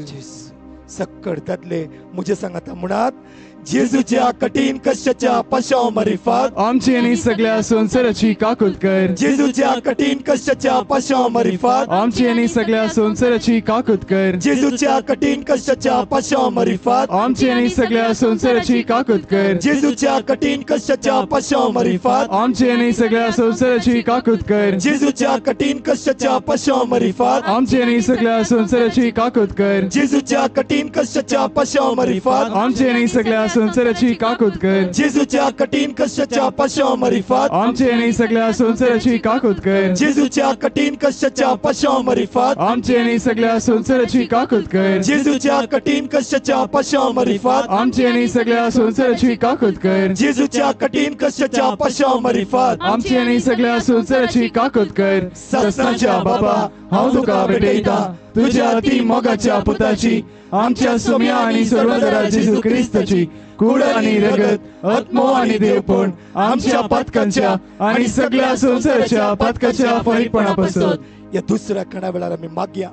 सक्कड दादले मुझे सांगता म्हणत जेजूच्या कठीण कष्टाच्या पशाव मरिफात आमची आणि सगळ्या संसाराची काकूत कर. जेजूच्या कठीण कष्टाच्या पशाव मरिफात आमची आणि सगळ्या संसाराची काकूत कर. जेजूच्या कठीण कष्टाच्या पशाव मरिफात आमची आणि सगळ्या संसाराची काकूत कर. जेजूच्या कठीण कष्टाच्या पशाव मरिफात आमची आणि सगळ्या संसाराची काकूत कर. जेजूच्या कठीण कष्टाच्या पशाव मरिफात आमची आणि सगळ्या संसाराची काकूत कर. जेजूच्या कठीण कष्टाच्या पशाव मरिफात आमची आणि सगळ्या संसाराची काकूत कर जेजूच्या कठीण कष्टाच्या पश्चामरिफात आमचे आणि सगळ्या संसाराची काकूत कर जेजूच्या कठीण कष्टाच्या पश्चामरिफात आमचे आणि सगळ्या संसाराची काकूत कर जेजूच्या कठीण कष्टाच्या पश्चामरिफात आमचे आणि सगळ्या संसाराची काकूत कर जेजूच्या कठीण कष्टाच्या पश्चामरिफात आमचे आणि सगळ्या संसाराची काकूत कर सस्ताच्या बाबा हांव तुका भेटयता तुझ्या अति मोगाच्या पुताची आमच्या सुम्या आणि सर्वधरा जेजू क्रिस्ताची कूड आणि रगत आत्मो आणि देवपण आमच्या पातकांच्या आणि सगळ्या संसाराच्या पातकाच्या फळीपणापासून या दुसऱ्या खणा वेळार आमी मागया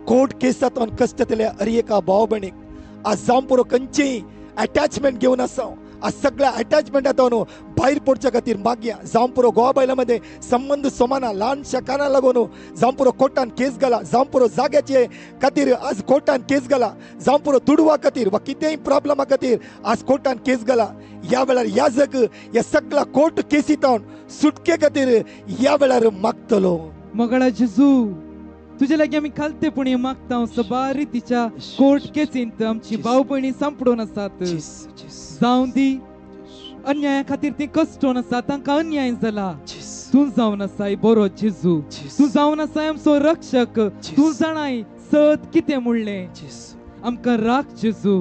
कोर्ट केसांतून कश्टातल्या अरिएका भाव भयणीक आज जावं पुरो खंयचीय अटॅचमेंट घेवन आसा आज सगळ्या अटॅचमेंटातून भायर पडच्या खातीर मागया जावं पुरो गोवा बायलां संबंध सोमाना ल्हानशा काना लागून जावं पुरो कोर्टान केस घाला जावं पुरो जाग्याचे खातीर आज कोर्टान केस घाला जावं पुरो दुडवा खातीर वा कितेंय प्रॉब्लमा खातीर आज कोर्टान केस घाला या वेळार या जग या सगळ्या कोर्ट केसींतून सुटके खातीर या वेळार मागतलो मगळा जेजू तुझे लागी आमी खालतेपणी मागता सबारी तिच्या कोर्ट केसींत आमची भाव भयणी सांपडून आसात जावं दी अन्याया खातीर ती कश्टून आसा तांकां अन्याय जाला तू जावन आसाय बरो जेजू तू जावन आसाय आमचो रक्षक तू जाणाय सत कितें म्हणलें आमकां राख जेजू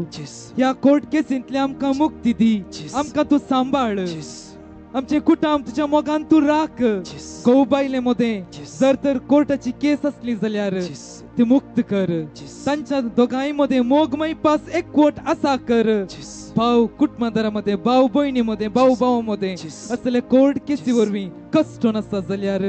ह्या कोर्ट केसींतले आमकां मुक्ती दी आमकां तू सांबाळ आमचे कुटुंब तुझ्या मोगान तू राख गौ बायले मध्ये जर तर कोर्टाची केस असली जाल्यार ती मुक्त कर तांच्या दोघांय मध्ये मोगमय पास एकवट असा कर भाव कुटुंबादारामध्ये भाव बहिणीमध्ये भाऊ भावामध्ये असले कोर्ट केसी वरवीं कष्ट नसता जाल्यार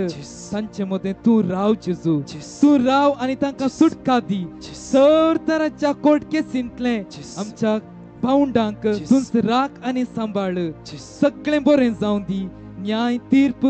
तांचे मध्ये तू राव जेजू तू राव आणि तांकां सुटका दी सर तराच्या कोर्ट केसींतले आमच्या भावंडांक तुंच राख आणि सांबाळ सगळें बरें जावं दी न्याय तीर्प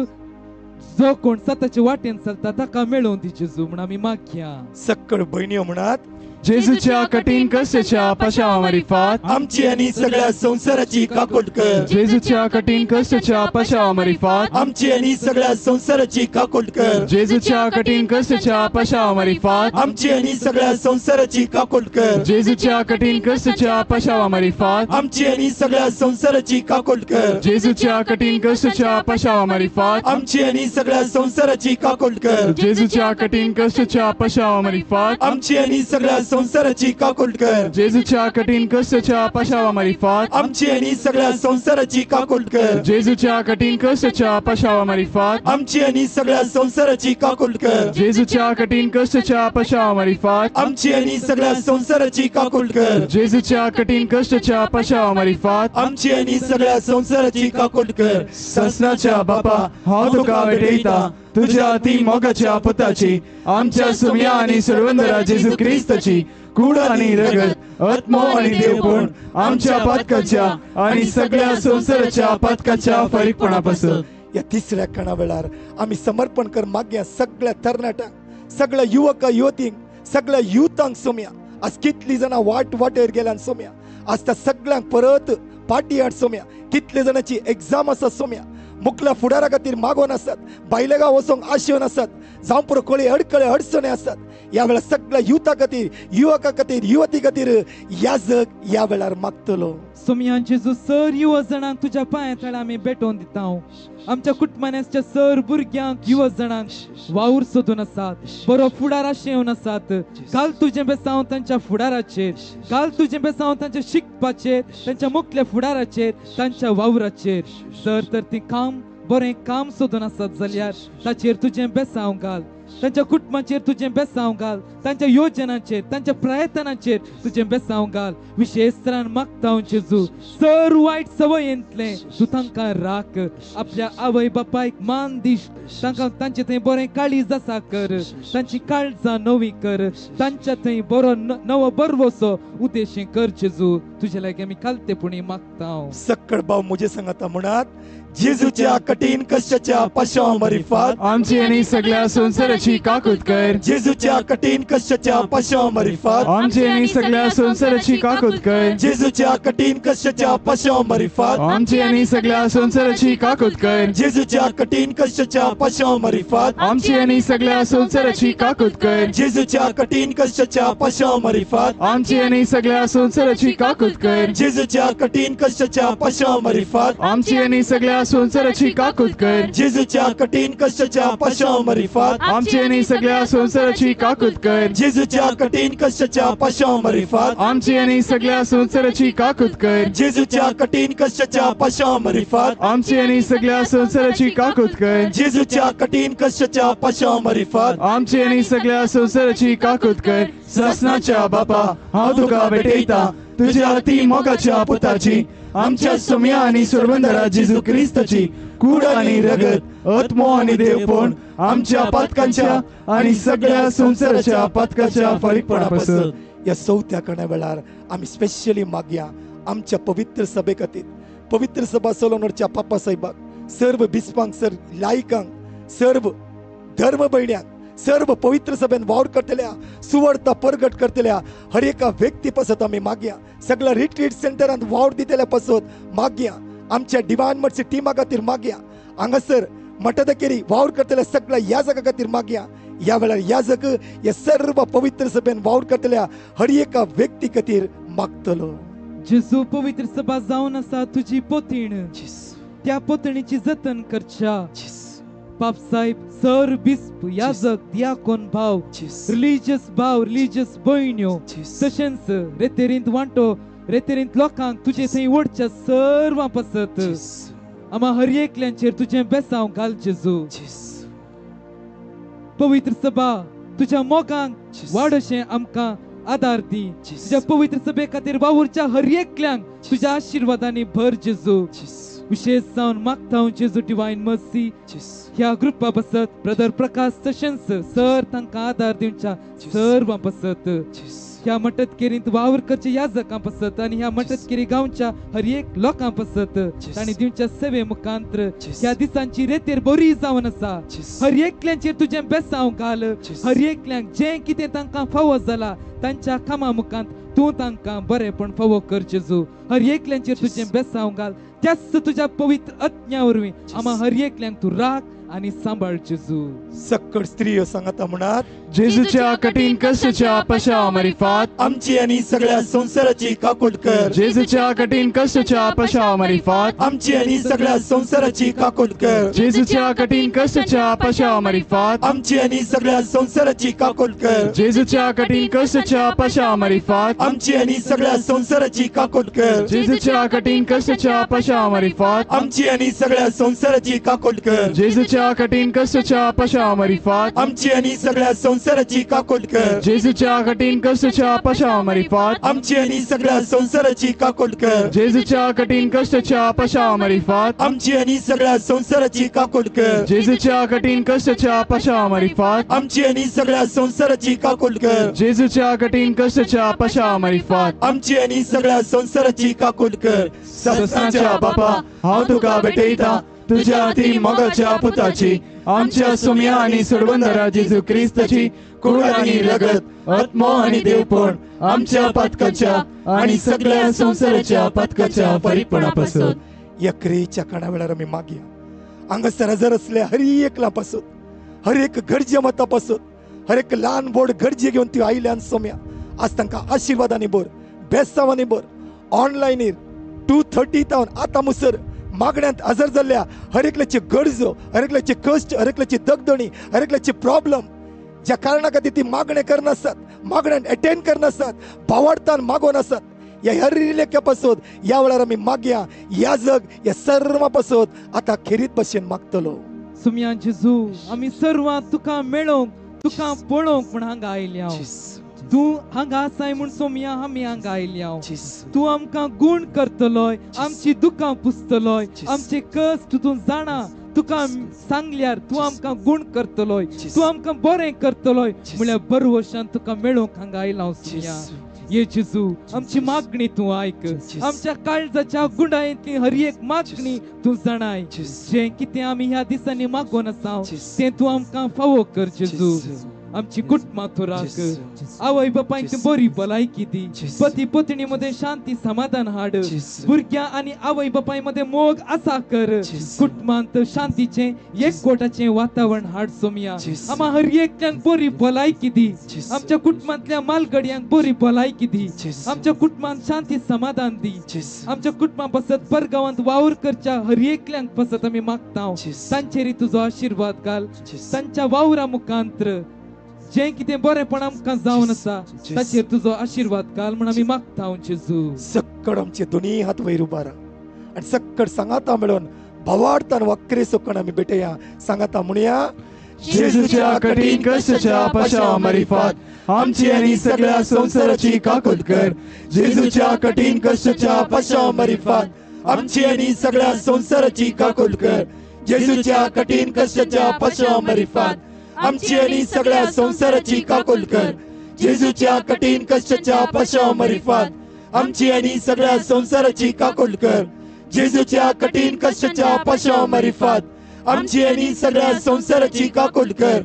जो कोण सताच्या वाटेन चलता ताका मेळोवन दी जेजू म्हण आमी मागया सक्कळ भयण्यो म्हणत जेजूच्या कठीण कष्टाच्या पशावामरिफात आमची आणि सगळ्या संसाराची काकोट कर जेजूच्या कठीण कष्टाच्या पशावामरिफात आमची आणि सगळ्या संसाराची काकोट कर जेजूच्या कठीण कष्टाच्या पशावामरिफात आमची आणि सगळ्या संसाराची काकोट कर जेजूच्या कठीण कष्टाच्या पशावामरिफात आमची आणि सगळ्या संसाराची काकोट कर जेजूच्या कठीण कष्टाच्या पशावामरिफात आमची आणि सगळ्या संसाराची काकोट कर जेजूच्या कठीण कष्टाच्या पशावामरिफात आमची आणि सगळ्या संसाराची काकोट कर जेजूच्या कठीण कष्टाच्या पशावामरिफात आमची आणि सगळ्या संसाराची काकोट कर जेजूच्या कठीण कष्टाच्या पशावामरिफात आमची आणि सगळ्या संसाराची काकोट कर जेजूच्या कठीण कष्टाच्या पशावामरिफात आमची आणि सगळ्या संसाराची काकोट कर जेजूच्या कठीण कष्टाच्या पशावामरिफात आमची आणि सगळ्या संसाराची काकोट कर ससनाच्या बापा हांव तुका भेटयता तुझ्या अति मोगाच्या पुताची आमच्या सुम्या आणि सर्वंदरा जेजू क्रिस्ताची कूड आणि रगत आत्मो आणि देवपण आमच्या पातकाच्या आणि सगळ्या संसाराच्या पातकाच्या फळीकपणापासून या तिसऱ्या कणा वेळार आम्ही समर्पण कर मागया सगळ्या तरणाट्यांक सगळ्या युवक युवतींक सगळ्या युथांक सोम्या आज कितली जाणां वाटेर गेल्यान सोम्या आज त्या सगळ्यांक परत पार्टी हाड सोम्या कितले जाणांची एग्जाम आसा सोम्या मुखल्या फुडारा खातीर मागोन आसात बायलेगांव वचोंक आशेवन आसात जावं पुरो कळे अडचणी आसात या वेळार सगळ्या युथा खातीर युवका खातीर युवती खातीर या जग या वेळार मागतलो सोम्या जेजू सर युवा जाणांक तुझ्या पांया तळा आमी भेटोवन दिता आमच्या कुटुंबाच्या सर भुरग्यांक युवा जाणांक वावर सोदून आसात बरो फुडार आशेवन आसात काल तुझें बेसांव तांच्या फुडाराचेर काल तुझें बेसांव तांच्या शिकपाचेर तांच्या मुखल्या फुडाराचेर तांच्या वावराचेर जर तर ती काम बरें काम सोदून आसात जाल्यार ताचेर तुझें बेसांव घाल तांच्या कुटुंबाचेर तुझें बेसांव घाल तांच्या योजनांचेर तांच्या प्रयत्नांचेर तुझें बेसांव घाल विशेष तरान मागता जेजू सर वायट संवयेंतले तूं तांकां राख आपल्या आवय बापायक मान दिश तांकां तांचे थंय बरें काळीज आसा कर तांची काळजां नवी कर तांच्या थंय बरो नवो बरवसो उद्देशीं कर जेजू तुजे लागीं आमी कालतेपणी मागता सक्कळ भाव मुझे सांगता म्हणत जेजूच्या कठीण कष्टाच्या पश्चामरिफात आमची आणि सगळ्या संसाराची काकूत कर. जेजूच्या कठीण कष्टाच्या पश्चामरिफात आमची आणि सगळ्या संसाराची काकूत कर. जेजूच्या कठीण कष्टाच्या पश्चामरिफात आमची आणि सगळ्या संसाराची काकूत कर. जेजूच्या कठीण कष्टाच्या पश्चामरिफात आमची आणि सगळ्या संसाराची काकूत कर. जेजूच्या कठीण कष्टाच्या पश्चामरिफात आमची आणि सगळ्या संसाराची काकूत कर. जेजूच्या कठीण कष्टाच्या पश्चामरिफात आमची आणि सगळ्या संसाराची काकूत कर. जेजूच्या कठीण कष्टाच्या पश्चामरिफात आमची आणि सगळ्या संसाराची काकूत कर. जेजूच्या कठीण कष्टाच्या पश्चामरिफात आमची आणि सगळ्या संसाराची काकूत कर. जेजूच्या कठीण कष्टाच्या पश्चामरिफात आमची आणि सगळ्या संसाराची काकूत कर. जेजूच्या कठीण कष्टाच्या पश्चामरिफात आमची आणि सगळ्या संसाराची काकूत कर. ससनाच्या बापा हांव तुका भेटयता तुझ्या अति मोगाच्या पुताची आमच्या सोम्या आणि सुरबंदरा जेजू क्रिस्ताची कूड आणि रगत आत्मो आणि देवपण आमच्या पातकांच्या आणि सगळ्या संसाराच्या पातकाच्या फळीकपणापासून या चौथ्या कण्या वेळार आम्ही स्पेशली मागया आमच्या पवित्र सभे खातीर पवित्र सभा सोलोनरच्या पापा साहेबाक सर्व बिस्पांक सर लायकांक सर्व धर्म भयण्यांक सर्व पवित्र सभेन वावर करतल्या सुवार्ता परगट करतल्या हर एका व्यक्ती पासत आम्ही मागया सगळ्या रिट्रीट सेंटरांत वावर दितल्या पासत मागया आमच्या डिवाइन मठच्या टिमा खातीर मागया हांगासर मठदकेरी वावर करतल्या सगळ्या याजका खातीर मागया या वेळार याजक या सर्व पवित्र सभेन वावर करतल्या हर एका व्यक्ती खातीर मागतलो. जेजू पवित्र सभा जावन आसा तुझी पोतीण त्या पोतणीची जतन करच्या. बापसाहेब सर बिस्प याजक दियाकोन भाव रिलिजियस भाव रिलिजियस भयण्यो तशेंच रेतेरींत वांटो रेतेरींत लोकांक तुजे थंय ओडच्या सर्वां पासत आम्हा हर एकल्यांचेर तुझें बेसांव घाल जेजू. पवित्र सभा तुझ्या मोगांक वाडशें आमकां आदार दी. तुझ्या पवित्र सभे खातीर वावुरच्या हर एकल्यांक तुझ्या आशिर्वादांनी भर जेजू. विशेष जावन मागता हांव जेजू डिवाइन मर्सी ह्या ग्रुपा बसत ब्रदर प्रकाश तशेंच सर तांकां आदार दिवच्या सर्वां बसत ह्या मटतकेरींत वावर करचे याजकां बसत आनी ह्या मटतकेरी गांवच्या हर एक लोकां बसत तांणी दिवच्या सेवे मुखांतर ह्या दिसांची रेतेर बरी जावन आसा. हर एकल्यांचेर तुजें बेसांव घाल. हर एकल्यांक जें कितें तांकां फावो जाला तांच्या कामा मुखांत तूं तांकां बरेपण फावो कर जेजू. हर एकल्यांचेर तुजें बेसांव घाल. त्याच तुझ्या पवित्र आत्म्या वरवीं आम्हा हर एकल्यांक तूं राख आणि सांभाळ जेजू. सक्कड स्त्रियो सांगता म्हणत जेजूच्या कठीण कष्टाच्या पश्चामरिफात आमची आणि सगळ्या संसाराची काकूट कर. जेजूच्या कठीण कष्टाच्या पश्चामरिफात आमची आणि सगळ्या संसाराची काकूट कर. जेजूच्या कठीण कष्टाच्या पश्चामरिफात आमची आणि सगळ्या संसाराची काकूट कर. जेजूच्या कठीण कष्टाच्या पश्चामरिफात आमची आणि सगळ्या संसाराची काकूट कर. जेजूच्या कठीण कष्टाच्या पश्चामरिफात आमची आणि सगळ्या संसाराची काकूट कर. जेजूच्या कठीण कष्टाच्या पश्चामरिफात आमची आणि सगळ्या संसाराची काकूट कर. जेजूच्या कठीण कष्टाच्या पश्चामरिफात आमची आणि सगळ्या संसाराची काकूट कर. जेजूच्या कठीण कष्टाच्या पश्चामरिफात आमची आणि सगळ्या संसाराची काकूट कर. जेजूच्या कठीण कष्टाच्या पश्चामरिफात आमची आणि सगळ्या संसाराची काकूट कर. जेजूच्या कठीण कष्टाच्या पश्चामरिफात आमची आणि सगळ्या संसाराची काकूट कर. सत्साच्या बापा हांव तुका भेटयता तुझ्या अति मोगाच्या पुताची आमच्या सोम्या आणि सुरबंदरा जेजू क्रिस्ताची कूड आणि रगत आत्मो आणि देवपण आमच्या पातकाच्या आणि सगळ्या संसाराच्या पातकाच्या फळीकपणापासून या क्रियेच्या काणा वेळार आमी मागया हांगासर हजर असल्या हर एकला पासून हर एक गरजे मता पासून हर एक ल्हान व्हड गरजे घेवन ती आयल्यान सोम्या आज तांकां आशिर्वादांनी भर बेसांवांनी भर. ऑनलायनीर 2:30 आतां मुसर मागण्यांत हजर जाल्ल्या हर एकल्याची गरजो हर एकल्याचे कश्ट हर एकल्याची दगदणी हर एकल्याचे प्रॉब्लेम ज्या कारणां खातीर ती मागणे करनासतात मागण्यांत अटेंड करनासतात भावार्थान मागोन आसात या हर रिलेक्या पासून या वेळार आमी मागया या जग या सर्वां पासून आतां खेरीत भशेन मागतलो. सुमया जेजू आमी सर्वां तुका मेळोवंक तुका पळोवंक म्हण हांगा आयल्या. तू हांगा आसाय म्हूण सोमया आमी हांगा आयल्या. तू आमकां गुण करतलोय आमची दुखां पुसतलोय आमचे कश्ट तू जाणा तुका सांगल्यार तू आमकां गुण करतलोय तू आमकां बरें करतलोय म्हळ्यार बरे वर्षान तुका मेळोवंक हांगा आयला. सोमया ये जेजू आमची मागणी तू ऐक, आमच्या काळजाच्या गुंडाळीतली हर एक मागणी तू जाणाय. जे किती आम्ही ह्या दिसांनी मागून असाव ते तू आमकां फावो कर जेजू. आमची कुटुंबा तू राख, आवय बापायक बरी भलायकी दी, पती पत्नी मध्ये शांती समाधान हाड, भुरग्या आणि आवय बापाय मध्ये मोग असा कर, कुटुंबांत शांतीचे एकवटाचे वातावरण हाड सोमिया. आम्हा हर एकल्यांक बरी भलायकी दी, आमच्या कुटुंबातल्या मालगड्यांक बरी भलायकी दी, आमच्या कुटुंबात शांती समाधान दी, आमच्या कुटुंबा पासत परगावांत वावर करच्या हर एकल्यांक पासत आम्ही मागताव. तांचेरी तुझो आशीर्वाद घाल, तांच्या वावरा मुखांतर जे कितें बरेपण आमकां जावन आसा ताचेर तुजो आशीर्वाद घाल म्हण आमी मागता जेजू. सक्कड आमचे दोन्ही हात वयर उबारा आणि सक्कड सांगाता मिळून भावार्थान वक्रे सोकण आम्ही भेटया. सांगाता म्हणूया, जेजूच्या कठीण कष्टाच्या पशा मरिफात आमची आणि सगळ्या संसाराची काकूत कर. जेजूच्या कठीण कष्टाच्या पशा मरिफात आमची आणि सगळ्या संसाराची काकूत कर. जेजूच्या कठीण कष्टाच्या पशा मरिफात आमची आणि सगळ्या संसाराची काकूल कर. जेजूच्या कठीण कष्टाच्या पशा मरिफात आमची आणि सगळ्या संसाराची काकूल कर. जेजूच्या कठीण कष्टाच्या पशा मरिफात आमची आणि सगळ्या संसाराची काकूल कर.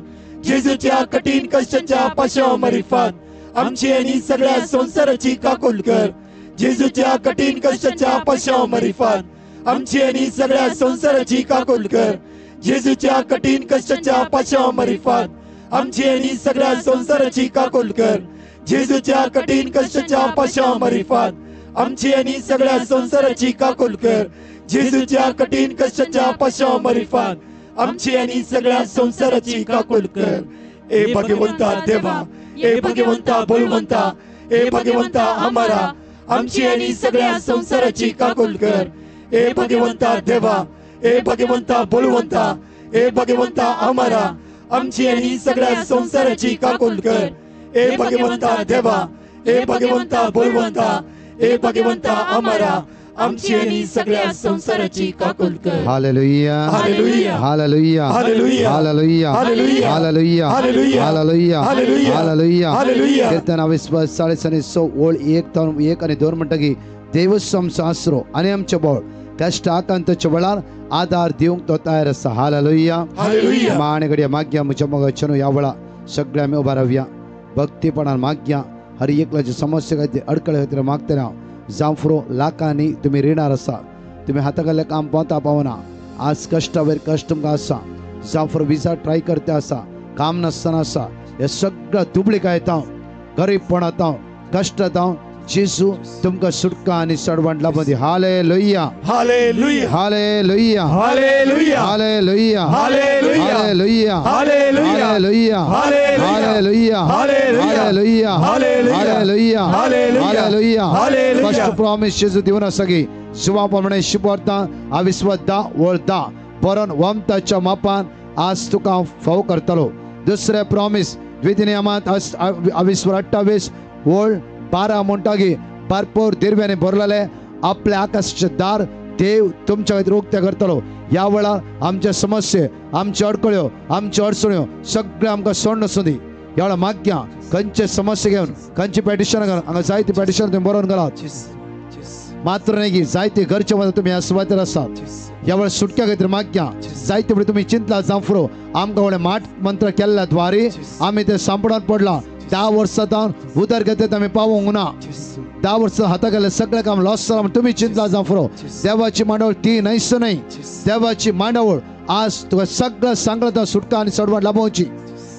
जेजूच्या कठीण कष्टाच्या पशा मरिफात आमची आणि सगळ्या संसाराची काकूल कर. जेजूच्या कठीण कष्टाच्या पशा मरिफात आमची आणि सगळ्या संसाराची काकूल कर. जेजूच्या कठीण कष्टाच्या पशा मरिफात आमची आणि सगळ्या संसाराची काकूल कर. जेजूच्या कठीण कष्टाच्या पशा मरिफात आमची आणि सगळ्या संसाराची काकूल कर. जेजूच्या कठीण कष्टाच्या पशा मरिफात आमची आणि सगळ्या संसाराची काकूल कर. ए भगवंता देवा, ए भगवंता बळवंता, ए भगवंता आम्हारा आमची आणि सगळ्या संसाराची काकूल कर. ए भगवंता देवा, ए भगवंता बळवंता, ए भगवंता आम्हारा आमची आणि सगळ्या संसाराची काकूल कर. ए भगवंता देवा, ए भगवंता बळवंता, ए भगवंता आम्हारा आमची आणि सगळ्या संसाराची काकूल कर. Hallelujah, hallelujah, hallelujah, hallelujah, hallelujah, hallelujah, hallelujah, hallelujah, hallelujah, hallelujah, hallelujah. Hallelujah. कीर्तन 20:100 ओळ 1 आणि 2 म्हणटकी देवच आमचो आसरो आणि आमचे बळ कष्ट आकांताच्या बळार आधार दिवंक तो तयार आसा. Hallelujah, hallelujah. माने घडया मागया म्हज्या मोगाचेनो ह्या वेळा सगळ्या आमी उबा रावया. भक्तीपणान मागया. हर एकल्याची समस्या खातीर अडकळे खातीर मागतना जांफरो लाखांनी तुम्ही रिणार आसा. तुम्ही हाताखाले काम पावता पावना. आज कष्टावर कष्ट तुमकां आसा. जांफरो विजा ट्राय करता आसा, काम नासतना आसा. हे सगळं दुबळीका येता, गरीबपणांत कष्टांत जेजू तुमकां सुटका आणि सडवण लाभून दी. Hallelujah, hallelujah, hallelujah, hallelujah, hallelujah, hallelujah, hallelujah, hallelujah, hallelujah, hallelujah, hallelujah, hallelujah, hallelujah, hallelujah, hallelujah. Hallelujah. First promise जेजू दिवन आसा की शिवाप्रमाणे शिपरता आविस्वता वळता बरोन वमताच्या मापान आज तुका फाव करतलो. दुसरे प्रॉमिस द्वितीयमांत 28 वळ 12 म्हणटागी भरपूर दिरव्याने भरलेले आपले आकाशाचे दार देव तुमच्या खातीर उक्ते करतलो. ह्या वेळार आमच्या समस्ये, आमच्या अडकळ्यो, आमच्या अडचण्यो सगळे आमकां सोडून वचूं दी. ह्या वेळार मागया खंयचे समस्या घेवन खंयची पेटिशन घेवन हांगा जायती पेटिशन तुम्ही बरोवन घालात. मात्र नाही की जायते घरचे मध्ये तुम्ही ह्या सुवातेर आसात. ह्या वेळार सुटक्या खातीर मागया. जायते वेळी तुम्ही चिंतला जांफरो आमकां व्हडले माठ मंत्र केल्ल्या द्वारे आमी ते सांपडात पडला. 10 वर्सां उदरगतीत आमी पावूंक ना. 10 वर्सां हाता गेले सगळे काम लॉस जाला. तुम्ही चिंतला जांफरो देवाची मांडवळ ती नाहीच नाही. देवाची मांडवळ आज तुका सगळं सांगता सुटका आणि सडवण लाभोवची.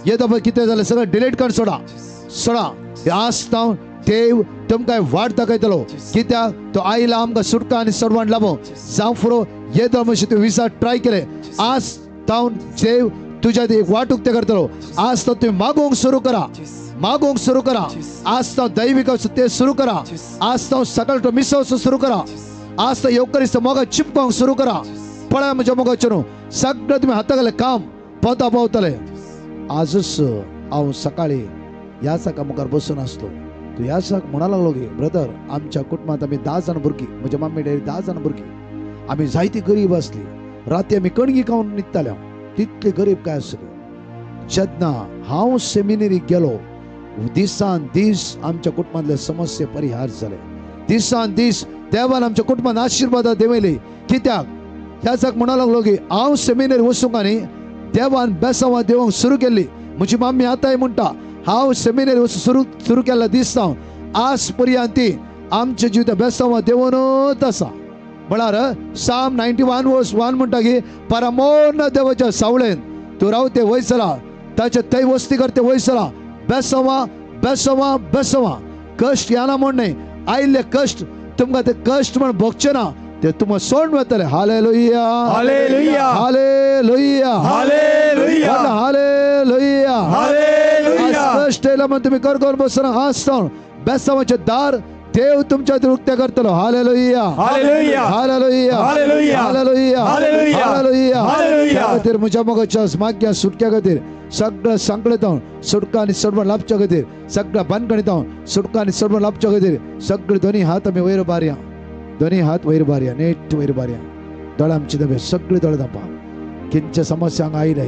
येदो पळय कितें जालें सगळं डिलीट करून सोडा. आज तावन देव तुमकां वाट दाखयतलो. कित्याक तो आयला आमकां सुटका आणि सडवण लाभो. जांफरो येदो मातशें तूं विजा ट्राय केले. आज तावन देव तुझ्या एक वाट उक्ते करतलो. आज तो तुम्ही मागोवंक सुरू करा. मागोवंक सुरू करा. आज तो दैविक ते सुरू करा. आज तो सकाळ तो मिसवचो सुरू करा. आज तो येवकरीचो मोगा चिपकोवंक सुरू करा. पळय म्हज्या मोगाचेर सगळं तुम्ही हातागेले काम पावतले. आजच हांव सकाळी ह्या साका मुखार बसून आसलो. तू ह्या साक म्हणा लागलो की ब्रदर आमच्या कुटुंबात आमी 10 जाण भुरगीं, म्हज्या मम्मी डॅडी 10 जाण भुरगीं, आमी जायती गरीब आसली. राती आमी कणगी खावन न्हिदताले. तितली गरीब काय आसली. जेन्ना हांव सेमिनरीक गेलो दिसान दीस आमच्या कुटुंबातले समस्या परिहार झाले. दिसान दीस देवान आमच्या कुटुंबात आशीर्वाद देवले. कित्याक ह्याच म्हणा लागलो की हांव सेमिनार वचूंक आनी देवान बेसांवां देवंक सुरू केल्ली. म्हजी मामी आतांय म्हणटा हांव सेमिनार वचून सुरू केल्ल्या दिसांव आज पर्यंत आमच्या जिवितांत बेसांवां देवनूच आसा. म्हळ्यार साम 91:1 म्हणटा की परमोन्न देवाच्या सावळेन तूं रावते वयसला ताचे थंय वस्ती करते वयसला. बेसांवां बेसांवां बेसांवां कश्ट येना म्हण न्हय. आयिल्ले कश्ट तुमकां ते कश्ट म्हण भोगचे ना, ते तुमकां सोडून वतले. Hallelujah hallelujah hallelujah hallelujah hallelujah. Hallelujah. आज कश्ट येयला म्हण तुमी करगोन बसना आसता बेसांवाचे दार देव तुमच्या उक्ते करतलो. Hallelujah hallelujah hallelujah hallelujah hallelujah hallelujah hallelujah. Hallelujah. त्या खातीर म्हज्या मोगाच्या माग्या सुटक्या खातीर सगळ्या संकटांत सुटका आनी सोडवण लाभच्या खातीर सगळ्या बंदखणींत सुटका आनी सोडवण लाभच्या खातीर सगळे दोनी हात आमी वयर बारया. दोनी हात वयर बारया. नेट वयर बारया. दोळे आमचे दबे सगळे दोळे दापा. खंयच्या समस्यांक आयले,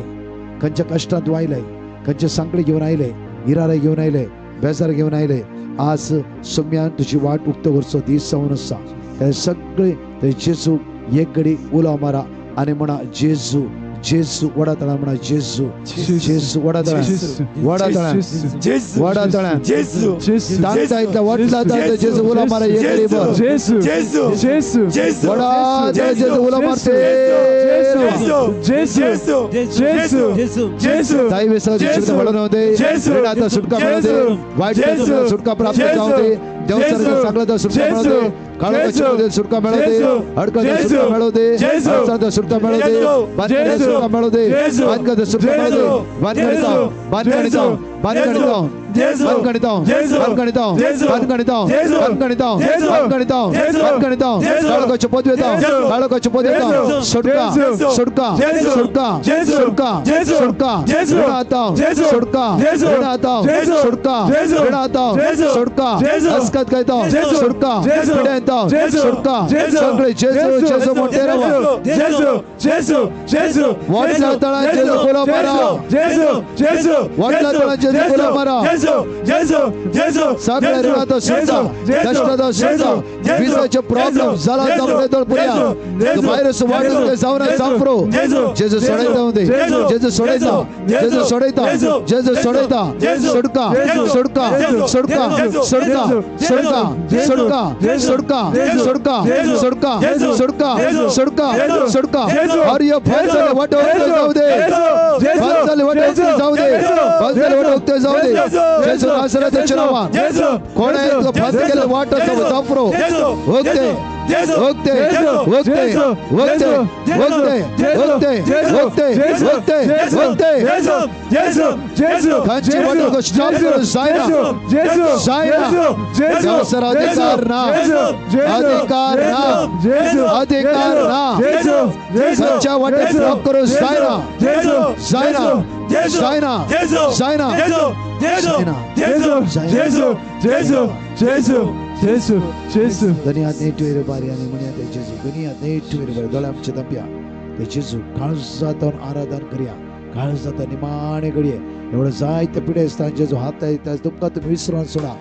खंयच्या कश्टांत आयले, खंयचे संकट घेवन आयले, इरारे घेवन आयले, बेजार घेवन आयले. आज सोम्यान तुझी वाट उक्तो करचो दीस जावन आसा. हे सगळे ते जेजू एक घडी उलो मारा आनी म्हणा जेजू जेजू वडा तळा म्हणा जेजू जेजू वडा तळा वडा तळा वडा तळा जेजू तांता इतला वडला तांता जेजू उलो मारा एक घडी बर जेजू जेजू जेजू वडा तळा जेजू उलो मारते. जेजू जेजू जेजू ताई वेसाची जीवित वडन होते. ऋणाचा सुटका मिळते. वाईट कर्माचा सुटका प्राप्त होते. देवसाचा सगळ्याचा सुटका मिळते. काळोखाच्या सुटका मिळते. अडकाचा सुटका मिळते. अडचणीचा सुटका मिळते. बांधकामाचा सुटका मिळते. बांधकामाचा सुटका मिळते. बांधकामाचा बांधकामाचा बांधकामाचा काळोखाच्या पदवेता काळोखाच्या पदवेता सुटका सुटका सुटका सुटका सुटका ऋणाता सुटका ऋणाता सुटका ऋणाता सुटका अस्कत कहता सुटका पिड्यांता सुटका सगळे जेजू जेजू मोठे रवा जेजू जेजू जेजू वाटला तळा जेजू बोला मारा जेजू जेजू वाटला तळा जेजू बोला मारा जेजू जेजू जेजू सगळे ऋणाता सुटका कष्टाता सुटका विसाचे प्रॉब्लेम झाला जमले तर पुऱ्या व्हायरस वाढून ते जाऊन सांपरो जेजू सोडायता होते जेजू सोडायता जेजू सोडायता जेजू सोडायता सुटका सुटका सुटका सुटका सुटका सुटका सुटका सुटका सुटका सुटका सुटका सुटका और ये फलसले वाटवते जाऊ दे फलसले वाटवते जाऊ दे फलसले वाटवते जाऊ दे जेजू नासरतचे नाम कोण आहे तो फस केले वाटत सांपरो okay okay okay okay okay okay okay okay जेजू जेजू खांची वाटो को स्टॉप करो सायना सायना देवसर अधिकार ना अधिकार ना अधिकार ना खांच्या वाटे स्टॉप करो सायना सायना सायना सायना जेजू जेजू जेजू जेजू जेजू जेजू दुनिया नेटवेर बारी आणि म्हणया जेजू दुनिया नेटवेर बारी दोळे आमचे दंप्या ते जेजू काळजातून आराधन करूया काळजात निमाणे घडये एवढं जायते पिढे असतात जेजू हात आहे तुमकां तुम्ही विसरून सोडा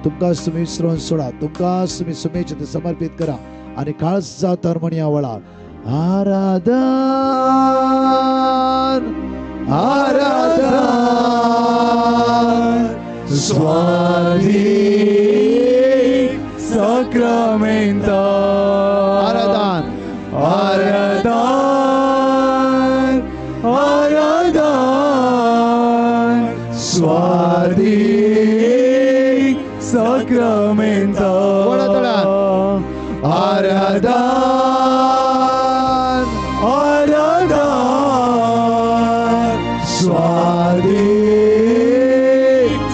तुमकांच तुम्ही विसरून सोडा तुमकांच तुम्ही सुमेचे समर्पित करा आणि काळजात म्हणया वळा आराधन आराधन स्वाधी Sacramento आराधन Aradhan Aradhan Swadi Sacramento आराधन Aradhan Swadi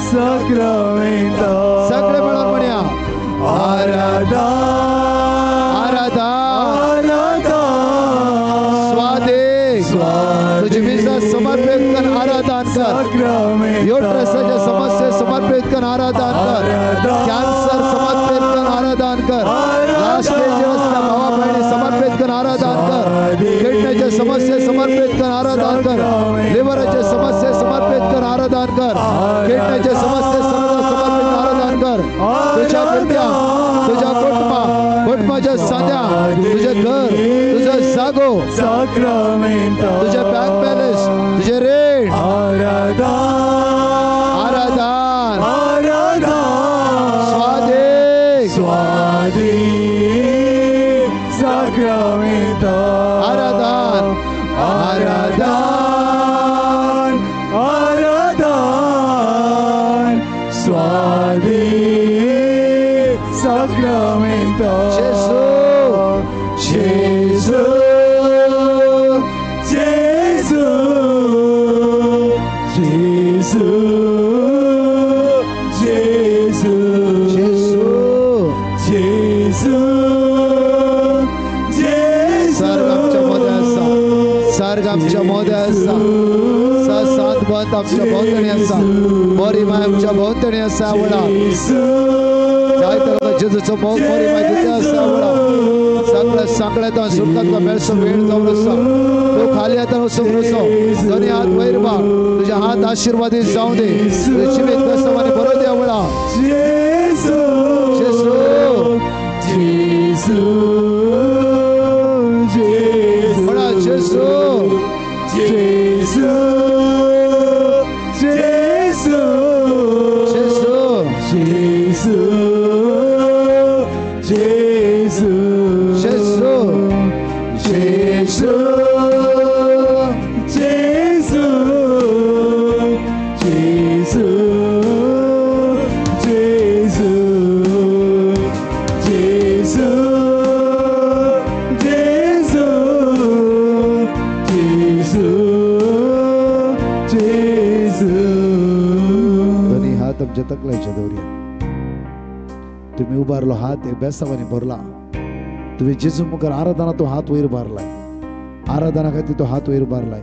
Sacramento सगळे मिळून म्हणूया Aradhan आराधन स्वादी तुझी विसा समर्पित कर आराधन कर युट्रसच्या समस्या समर्पित कर आराधन कर कॅन्सर समर्पित कर आराधन कर राष्ट्रीय भावा बहिणी समर्पित कर आराधन कर किडनीच्या समस्या समर्पित कर आराधन कर लिव्हरच्या समस्या समर्पित कर आराधन कर किडनीच्या समस्या तुझ्या सांध्या, तुझे घर, तुझं जागो, Sacramento. तुझे बँक बॅलन्स, तुझे रेट, आराधन आराधन, आराधन स्वादिक, स्वादिक Sacramento. आराधन, आराधन आराधन स्वादिक Sacramento. येशू, Gesù, Gesù, Gesù, Gesù, येशू. Gesù, सर्ग आमच्या मध्ये असा, सर्ग आमच्या मध्ये असा, सात बंद आमच्या भोवतणी असा, मोरी माय आमच्या भोवतणी असा आवडा. जाय तर जेजूचं मोग मोरी माय तिथे असा आवडा. सगळं सगळ्यात सुटका तुका मेळसो वेळ जाऊन असा. तू खाली आता नसो नसो, दोन्ही हात वैर बा, तुझ्या हात आशीर्वादित जाऊ दे, तुझे जीवित कसमाने भरो दे आवडा. Gesù, येशू, Gesù, Gesù, म्हणा येशू, Gesù, Gesù, येशू, Gesù, Gesù, येशू, Gesù, Gesù, Gesù, Gesù, Gesù, Gesù, Gesù, Gesù. दोन्ही हात आमच्या तकलायच्या दोरी. तुम्ही उभारलो हात एक बेसावाने भरला. तुम्ही जेजू मुखार आराधना तो हात वयर बारलाय. आराधना खातीर तो हात वयर बारलाय.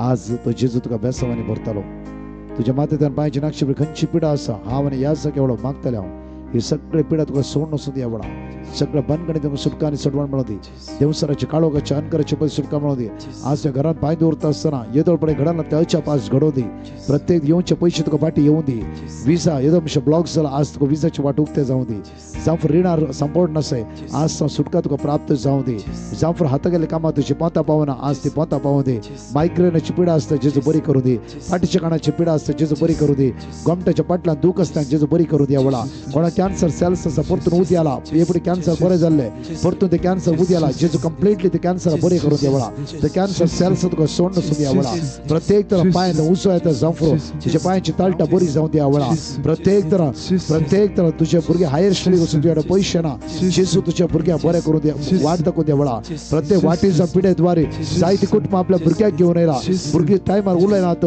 आज तो जेजू तुका बेसावाने भरतालो. तुझ्या माथ्यान पांयाची नाक्षी खंयची पिडा आसा हांव आनी ह्या केवढो मागतले हांव. ही सगळे पिडा तुका सोडून वचून दी आवडा. सगळं बंदकणी तुका सुटका आनी सडवण मेळूं दी. देवसराची काळोखाची अनकराची पळय सुटका मेळूं दी. आज त्या घरात पांय दवरता आसतना येदोळपणे घडाना त्याच्या पास घडोव दी. प्रत्येक येवचे पयशे तुका फाटी येवं दी. विजा येदोमशे ब्लॉक जाला आज तुका विजाची वाट उक्ते जावं दी. जावं रिणार संपवण नसय आज सुटका तुका प्राप्त जावं दी. जावं हाता गेले कामां तुजी पोंता पावना आज ती पोंता पावं दी. मायग्रेनाची पिडा आसता जेजू बरी करूं दी. फाटीच्या कानाची पिडा आसता जेजू बरी करूं दी. गोमट्याच्या पाटल्यान दूख आसता जेजू बरी करूं दी आवडा. कोणा कॅन्सर सेल्स आसा परतून उदी आला एपडी कॅन्सर बरें जाल्ले परतून ते कॅन्सर उदी आला जेजू कंप्लीटली ते कॅन्सर बरें करूं दी आवडा. ते कॅन्सर सेल्स तुका सोडून वचूं दी आवडा. प्रत्येक तरह पांय उसो येता जांफरो तुझ्या पांयाची तालटा बरी जावं दी आवडा. प्रत्येक तरह तुझे भुरगे हायर स्टडी वचून तुझ्या पयशे ना जेजू तुझ्या भुरग्याक बरें करूं दी वाट दाखोवन दी आवडा. प्रत्येक वाटेच्या पिडेद्वारे जायती कुटुंब आपल्या भुरग्याक घेवन येयला. भुरगीं टायमार उलयनात.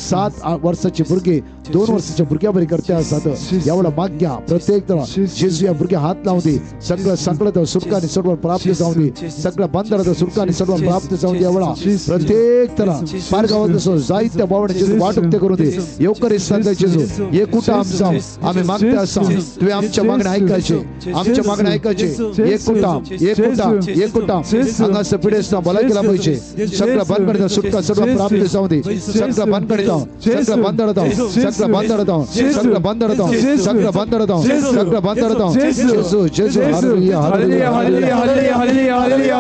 7 वर्साची भुरगीं 2 वर्साच्या भुरग्या बरी करते आसात. एवढा माग्या प्रत्येक तरह जेजू या भुरग्या हात लावून दी. सगळं सुटकानी सडवण प्राप्त जावं दी. सगळ्या बंदरात सुटकानी सडवण प्राप्त जावं दी आवडा. प्रत्येक तरह पारगावात जायत्या भावने जेजू वाट उक्ते करूं दी. येवकर संदेश जेजू हे कुठं आमचा आम्ही मागते असा तुम्ही आमच्या मागण्या ऐकायचे. आमच्या मागण्या ऐकायचे. एक कुटाम हांगासर पिडेसता भलाय केला पाहिजे. सगळं बंद करता सुटका सर्व प्राप्त जाऊ दे. सगळं बंद करता सगळं बंद करता सगळं बंद करता सगळं बंद करता सगळं बंद करता सगळं बंद करता. जेजू जेजू hallelujah hallelujah hallelujah hallelujah hallelujah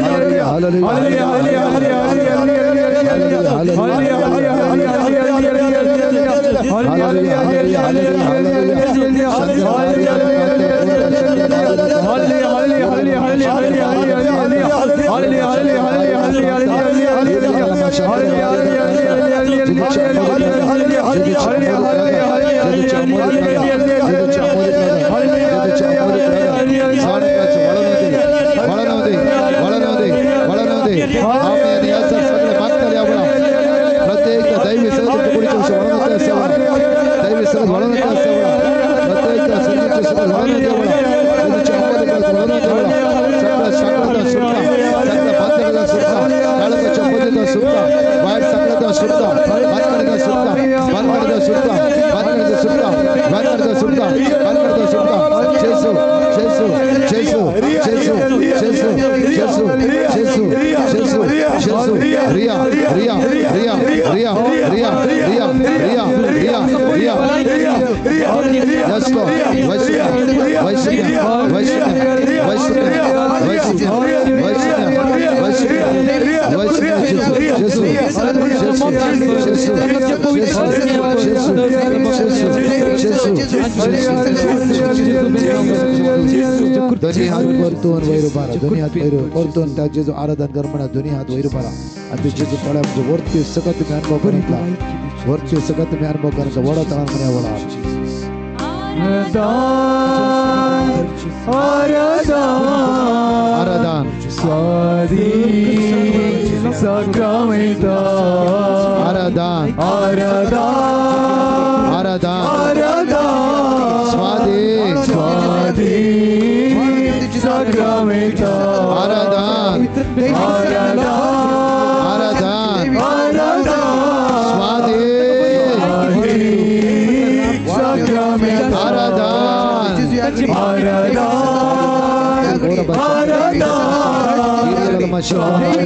hallelujah hallelujah दोन्ही हात परतून वैर पारा, दोन्ही हात वैर परतून त्या जेजू आराधन कर म्हणा, दोन्ही हात वैर पारा आणि ते जेजू पळ्या म्हणजे वरती सगळं तुम्ही अनुभव करा, वरती सगळं तुम्ही अनुभव करायचा वडा तळा म्हणा वडा आराधन स्वाधीन सक्रमेंत आराधन आराधन आराधन स्वाधीन सक्रमेंत आराधन आराधन स्वाधीन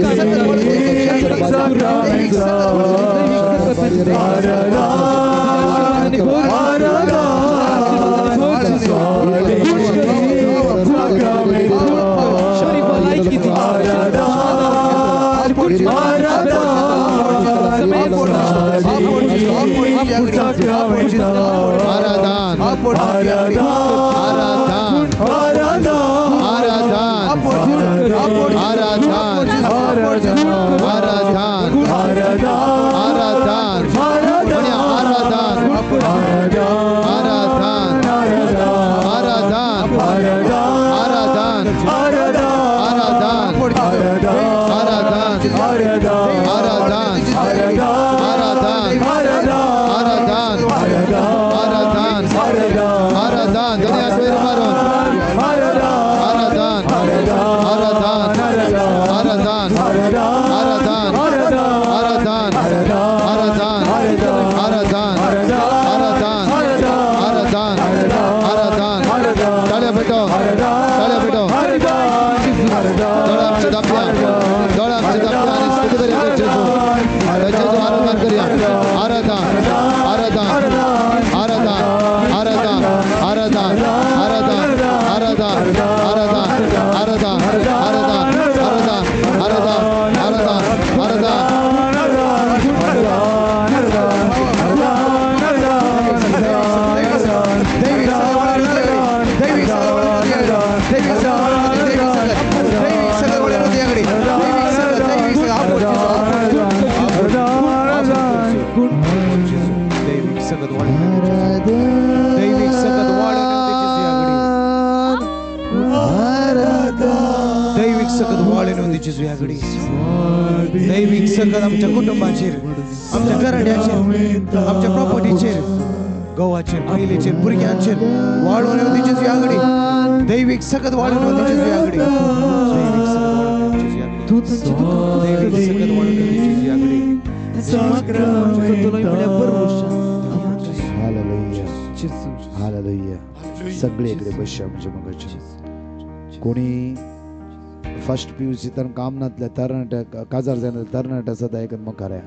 दैविक सकत आमच्या कुटुंबाचेर, आमच्या घराण्याचेर, आमच्या प्रॉपर्टीचेर, गवाचेर, महिलेचेर, भुरग्यांचेर वाढून येऊन तिची यागडी दैविक सकत वाढून येऊन तिची यागडी दैविक सकत वाढून येऊन तिची यागडी हालेलुया सगळे इकडे बसया म्हणजे मगाची कोणी फर्स्ट PUC तर कामनातल्या तरणाट्या काजार जाणार तरणाट्या सदा एक मुखाऱ्या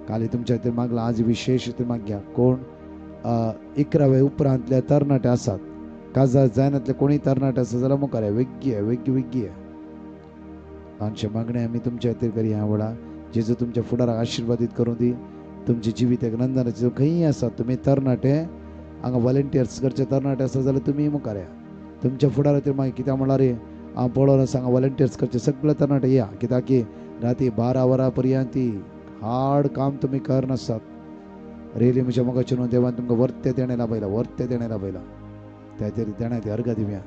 काली तुमच्या ते मागला आज विशेष ते माग्या कोण 11वे उपरांतल्या तरणाट्या आसात काजार जायनातले कोणी तरणाट्या आसा जाल्यार मुखाऱ्या वेगळी आहे आमचे मागणे आम्ही तुमच्या खातीर करी ह्या वडा जेजू तुमच्या फुडाराक आशीर्वादीत करूं दी तुमची जिवीत एक नंदनाचे खंय आसात तुम्ही तरणाटे हांगा वॉलंटियर्स करचे तरणाटे आसा जाल्यार तुमी मुखाऱ्या तुमच्या फुडाराचेर मागीर कित्याक म्हणल्यार हांव पळोवन सांगा वॉलंटियर्स करचे सगळे तरणाटे या कित्याक की राती 12 वरां पर्यंत हार्ड काम तुमी करनासतात रेली म्हज्या मोगाचे न्हू देवान तुमकां वर्ते तेणे लाभयला त्या तरी तेणे ती अर्घ दिव्या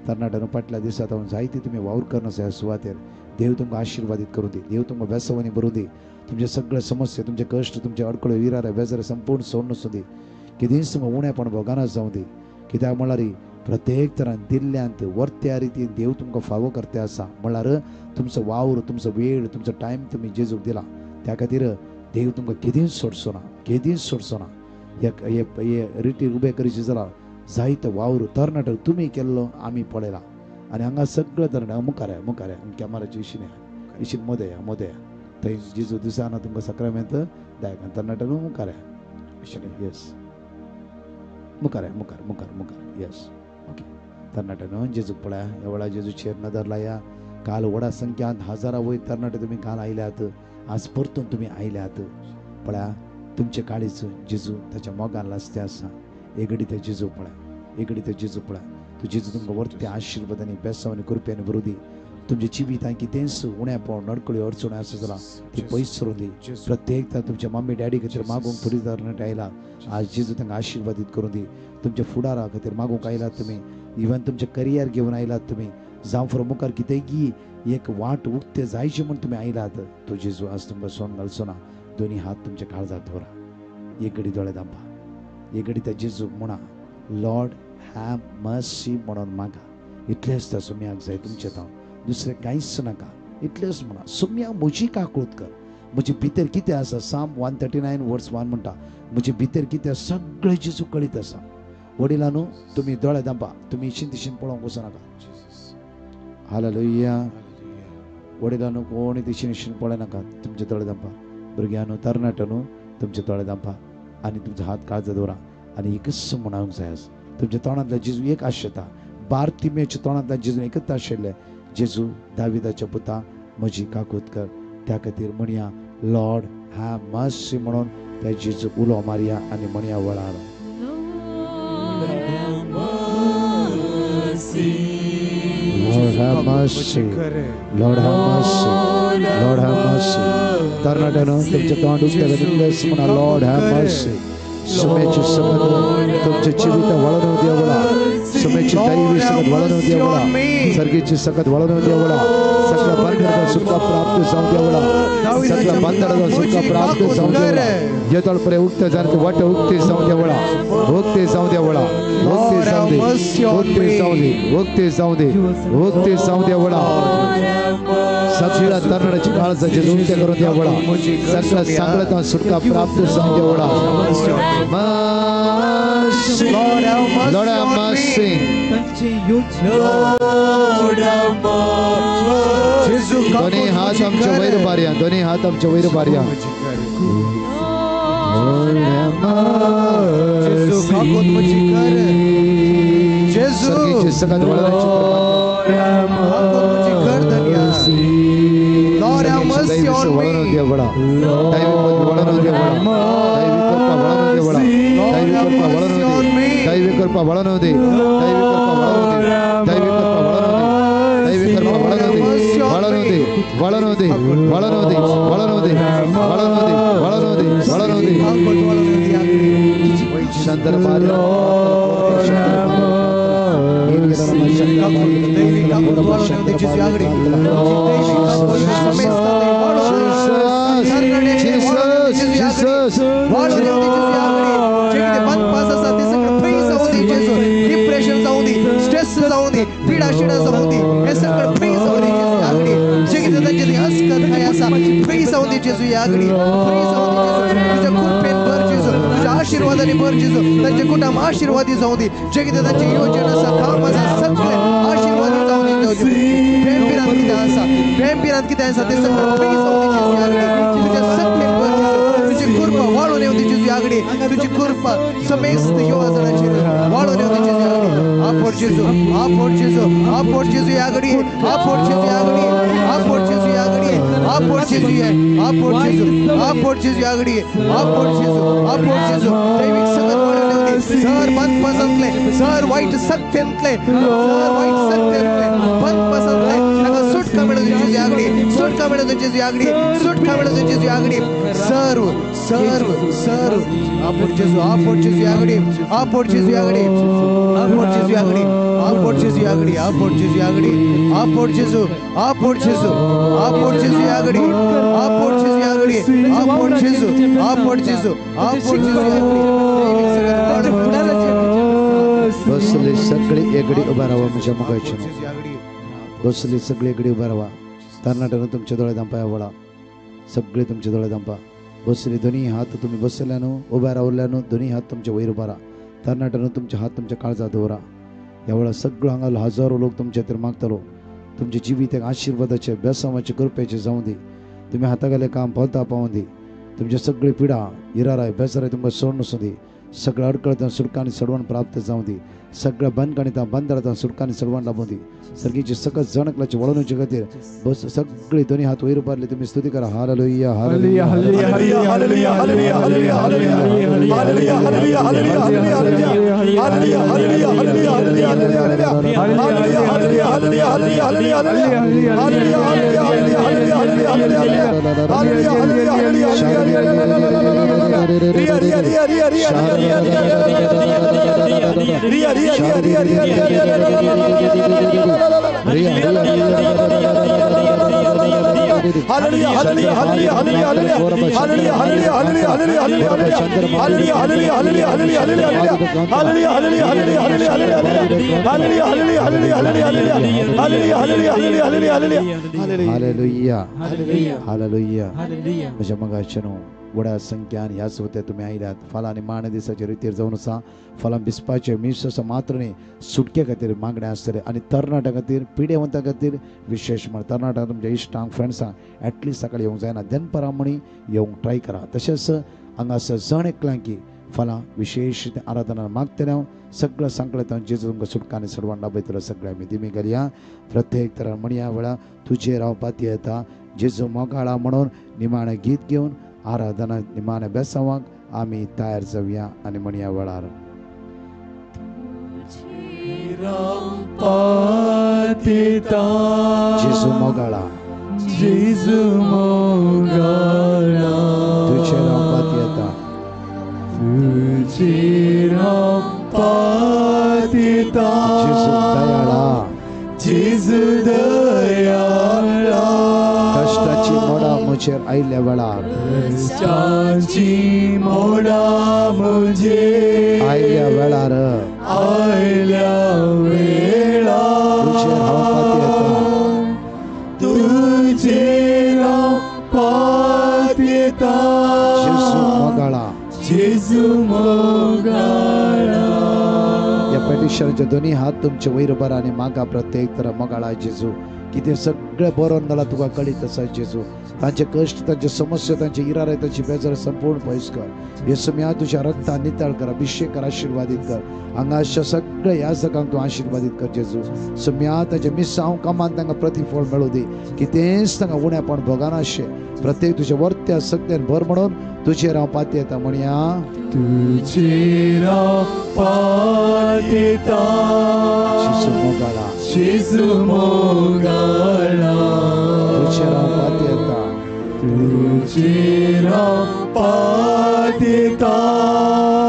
तरणाट्यान फाटल्या दिसात हांव जायती तुमी वावर करनासा ह्या सुवातेर देव तुमकां आशीर्वादीत करूं दी देव तुमकां बेसवणी भरूं दी तुमचे सगळे समस्या तुमचे कश्ट तुमचे अडकळ्यो विरारे बेजारे संपूर्ण सोडून वचूं दी कितेंच तुमकां उणेपण भोगाना जावं दी कित्याक म्हळ्यार प्रत्येक तरान दिल्ल्यांत वर्त्या रितीन देव तुमकां फावो करते आसा म्हळ्यार तुमचो वावर तुमचो वेळ तुमचो टायम तुमी जेजूक दिला त्या खातीर देव तुमकां केदींच सोडचो ना हे रिटीर उबे करचे जाल्यार जायतो वावर तरणाटो तुमी केल्लो आमी पळयला आनी हांगा सगळे तरणाटे मुखार कॅमेराचे इशीन मोदया थंय जेजू दिसाना तुमकां सक्रामेंत दायक तरणाट्यान मुखार येस मुखार येस ओके तरणाट्यान जेजूक पळया ह्या वेळा जेजूचेर नदर लाया काल व्हडा संख्यान हजारां वयर तरणाटे तुमी काल आयल्यात आज परतून तुमी आयल्यात पळया तुमचे काळीच जेजू ताच्या मोगान लासते आसा एक घडी त्या जेजू पळा, एक घडी त्या जेजू पळा. तू जेजू तुमकां वरते आशिर्वादांनी बेसावांनी कृपेने भरू दी. तुमच्या जिवितांत कितेंच उण्या पावण नडकळी अडचणी आसा जाल्यार ती पयस सरून दी. प्रत्येक तुमच्या मम्मी डॅडी खातीर मागूंक थोडी तरणाट आयला, आज जेजू तांकां आशिर्वादीत करून दी. तुमच्या फुडारा खातीर मागूंक आयलात तुमी, इवन तुमचे करियर घेवन आयलात तुमी, जावं फुडें मुखार कितेंय एक वाट उक्ते जायची म्हूण तुमी आयलात. तो जेजू आज तुमकां सोन घालचो ना. दोनी हात तुमच्या काळजात दवरा, एक घडी दोळे धांपा, एक घडी त्या जेजूक म्हणा लॉर्ड हॅव मर्सी म्हणून मागा. इतलेंच त्या सुम्याक जाय तुमचें नांव, दुसरें कांयच नाका. इतलेंच म्हणा सुम्या म्हजी काकूत कर. म्हजे भितर कितें आसा साम 139 वर्स 1 म्हणटा, म्हजे भितर कितें सगळें जेजू कळीत आसा. वडिलांनो तुमी दोळे धांपा, तुमी इशीन तिशीन पळोवंक वचो नाका. हालेलुया. वडिलांनो कोणी तिशीन इशीन पळय नाका, तुमचे दोळे धांपा. भुरग्यांनो तरणाट्यांनो तुमचे दोळे धांपा आनी तुमचो हात काळजात दवरा आनी एकच म्हणूंक जाय. तुमच्या तोंडांतल्या जेजू एक आशेता, बार्तिमेच्या तोंडांतल्या जेजू एकच आशिल्लें, जेजू दाविदाच्या पुता म्हजी काकूत कर. त्या खातीर म्हणया लॉर्ड हॅव मर्सी म्हणून त्या जेजू उलो मारया आनी म्हणया वळार Lord have mercy, Lord have mercy, Lord have mercy. तरणाट्यानो तुमचे तोंड उक्ते घालून म्हणा लॉर्ड हॅव मर्सी. सुमेची सकत तुमचे जिवित वळून देवळा, सुमेची दैवी सकत वळून देवळा, सर्गीची सकत वळून देवळा, सगळ्या बंधनाचा सुटका प्राप्त जाऊं देवळा, सगळ्या बंधनाचा सुटका प्राप्त जाऊं देवळा. येतळ परे उक्ते जाणते वट उक्ते जाऊं देवळा, उक्ते जाऊं देवळा, उक्ते जाऊं दे, उक्ते जाऊं दे, उक्ते जाऊं दे, उक्ते जाऊं देवळा. सगळ्या तरणाची काळजाचे उक्ते करून देवळा, सगळ्या सगळ्याचा सुटका प्राप्त जाऊं देवळा. Lord have mercy. दोन्ही हात आमच्या वैर पार्या, दोन्ही हात आमच्या वैर पार्या. सर्गीची सकत वळणाची वळण देवळा, दैवी वळण देवळा, दैवी कृपा वळण दे, दैवी कृपा वळण दे, दैवी कृपा वळण दे, दैवी कृपा वळण दे, दैवी कृपा वळण दे, वळण दे, वळण दे, वळण दे, वळण दे, वळण दे, वळण दे, वळण दे. शंकर मार्या डिप्रेशन जाऊं दे, स्ट्रेस जाऊं दे, पीडा शिडा जाऊं दे, हे सगळं फ्री जाऊं दे जेजू यागडी. जे कितें तांचे हस्कत काय आसा फ्री जाऊं दे जेजू यागडी, फ्री जाऊं दे जेजू. तुझ्या कृपेन भर जेजू, तुझ्या आशीर्वादाने भर जेजू. तांचे कुटुंब आशीर्वादी जाऊं दे, जे कितें तांचे योजना आसा काम आसा सगळे आशीर्वादी जाऊं दे जेजू. प्रेमपिरांत कितें आसा, प्रेमपिरांत कितें आसा ते सगळं फ्री जाऊं दे जेजू यागडी. तुझ्या सगळे भर जेजू, तुझी कृपा वाळून येऊ दे जेजू यागडी. तुझी कृपा समेस्त योजनाचेर वाळून येऊ दे जेजू यागडी. आपोट जेजू, आपोट जेजू, आपोट जेजू यागडी, आपोट जेजू यागडी, आपोट जेजू यागडी, आपोट जेजू ये, आपोट जेजू, आपोट जेजू यागडी, आपोट जेजू, आपोट जेजू. दैविक सगत वाळून येऊ दे. सर बंद पसंतले, सर वाईट सत्यांतले, सर वाईट सत्यांतले बंद पसंतले ताका सुटका मेळूं दे जेजू यागडी, सुटका मेळूं दे जेजू यागडी, सुटका मेळूं दे जेजू यागडी. सर्व सर्व सर्व आपोट जेजू, आपोट जेजू यागडी, आपोट जेजू यागडी, आपोट जेजू यागडी, आपोट जेजू यागडी, आपोट जेजू यागडी, आपोट जेजू, आपोट जेजू, आपोट जेजू यागडी, आपोट जेजू यागडी, आपोट जेजू, आपोट जेजू, आपोट जेजू यागडी. बसले सगळे एगडी उभा राहा म्हज्या मुखाचे, बसले सगळे एगडी उभा राहा. तरणाट्यानं तुमचे दोळे धांपा वळा, सगळे तुमचे दोळे धांपा. बसले दोन्ही हात तुम्ही बसल्यानो उभा रावल्यानो दोन्ही हात तुमच्या वयर उभा राहा. तरणाट्यानं तुमचे हात तुमच्या काळजात दवरा. ह्या वेळा सगळं हांगा हजारो लोक तुमच्या खातीर मागतलो. तुमचे जिवीत एक आशिर्वादाचे बेसावाचे कृपेचे जावं दी. तुम्ही हातागाले काम फलता पावूं दी. तुमचे सगळे पिडा इराराय बेसाराय तुमकां सोडून वचूं दी. सगळं अडकळतां सुटका आणि सडवण प्राप्त जाऊ दे. सगळं बंद गणिता बंद राहता सुटका आणि सडवण लाभू दे. सर्गीची सकत जणकलाची वळवणूची खातीर बस सगळी दोन्ही हात वयर उभारले. तुम्ही स्तुती करा. Hallelujah hallelujah hallelujah hallelujah hallelujah hallelujah hallelujah hallelujah hallelujah hallelujah hallelujah hallelujah hallelujah hallelujah वड्या संख्यान ह्या होत्या तुम्ही आयल्यात. फला आणि मान दिसाच्या रितीर जाऊन असा फलां बिस्पाचे मिस मात्रने सुटके खातीर मागण्या आसतले. आणि तरणाट्या खातीर पिढेवंता खातीर विशेष म्हण तरणाट्या तुमच्या इश्टांक फ्रेंड्सांक ॲटलिस्ट सकाळी येवंक जायना दनपरामणी येवंक ट्राय करा. तशेंच हांगासर जण एकलां की फलां विशेष आराधना मागतले हांव सगळं सांकळें जेजू तुमकां सुटका आनी सडवण लाभयतलो. सगळें आमी दिमी घालया. प्रत्येक तरा म्हणया वेळा तुजेर हांव पाती येता जेजू मोगाळा म्हणून निमाणें गीत घेवन आराधना निमाणें बेसावांक आमी तयार जावया आनी म्हणया वेळार जेजू मोगाळा जेजू मोगाळा तुजेर हांव पाती येता तुजेर हांव पाती येता जेजू दयाळा जेजू दयाळा कष्टाची मोडा म्हजेर आयल्या वेळार कष्टाची मोडा म्हजेर आयल्या वेळार आयल्या वेळार तुजेर हांव पाती तुजेर हांव पाती येता येता जेजू मोगाळा जेजू मोगाळा. या पेटिशनचे दोन्ही हात तुमचे वयर बरा आणि मागा प्रत्येक तरा मोगाळा जेजू कितें सगळें बरोवन घाला तुका कळीत आसा जेजू. तांचे कश्ट तांचे समस्या तांचे इरारे तांची बेजार संपूर्ण पयस कर. येसुम्या तुझ्या रक्तान नितळ कर अभिषेक कर आशिर्वादीत कर. हांगाच्या सगळ्या ह्या सकाळक तूं आशिर्वादीत कर जेजू. सुम्या ताचे मिसांव कामान तांकां प्रतिफळ मेळू दी. कितेंच तांकां उणेपण भोगानाशें प्रत्येक तुज्या वर्त्या सत्यान भर म्हणून तुजेर हांव पाती येता म्हणया तुजेर हांव पाती येता जेजू मोगाळा जेजू मोगाळा तुजेर हांव पाती येता तुजेर हांव पाती येता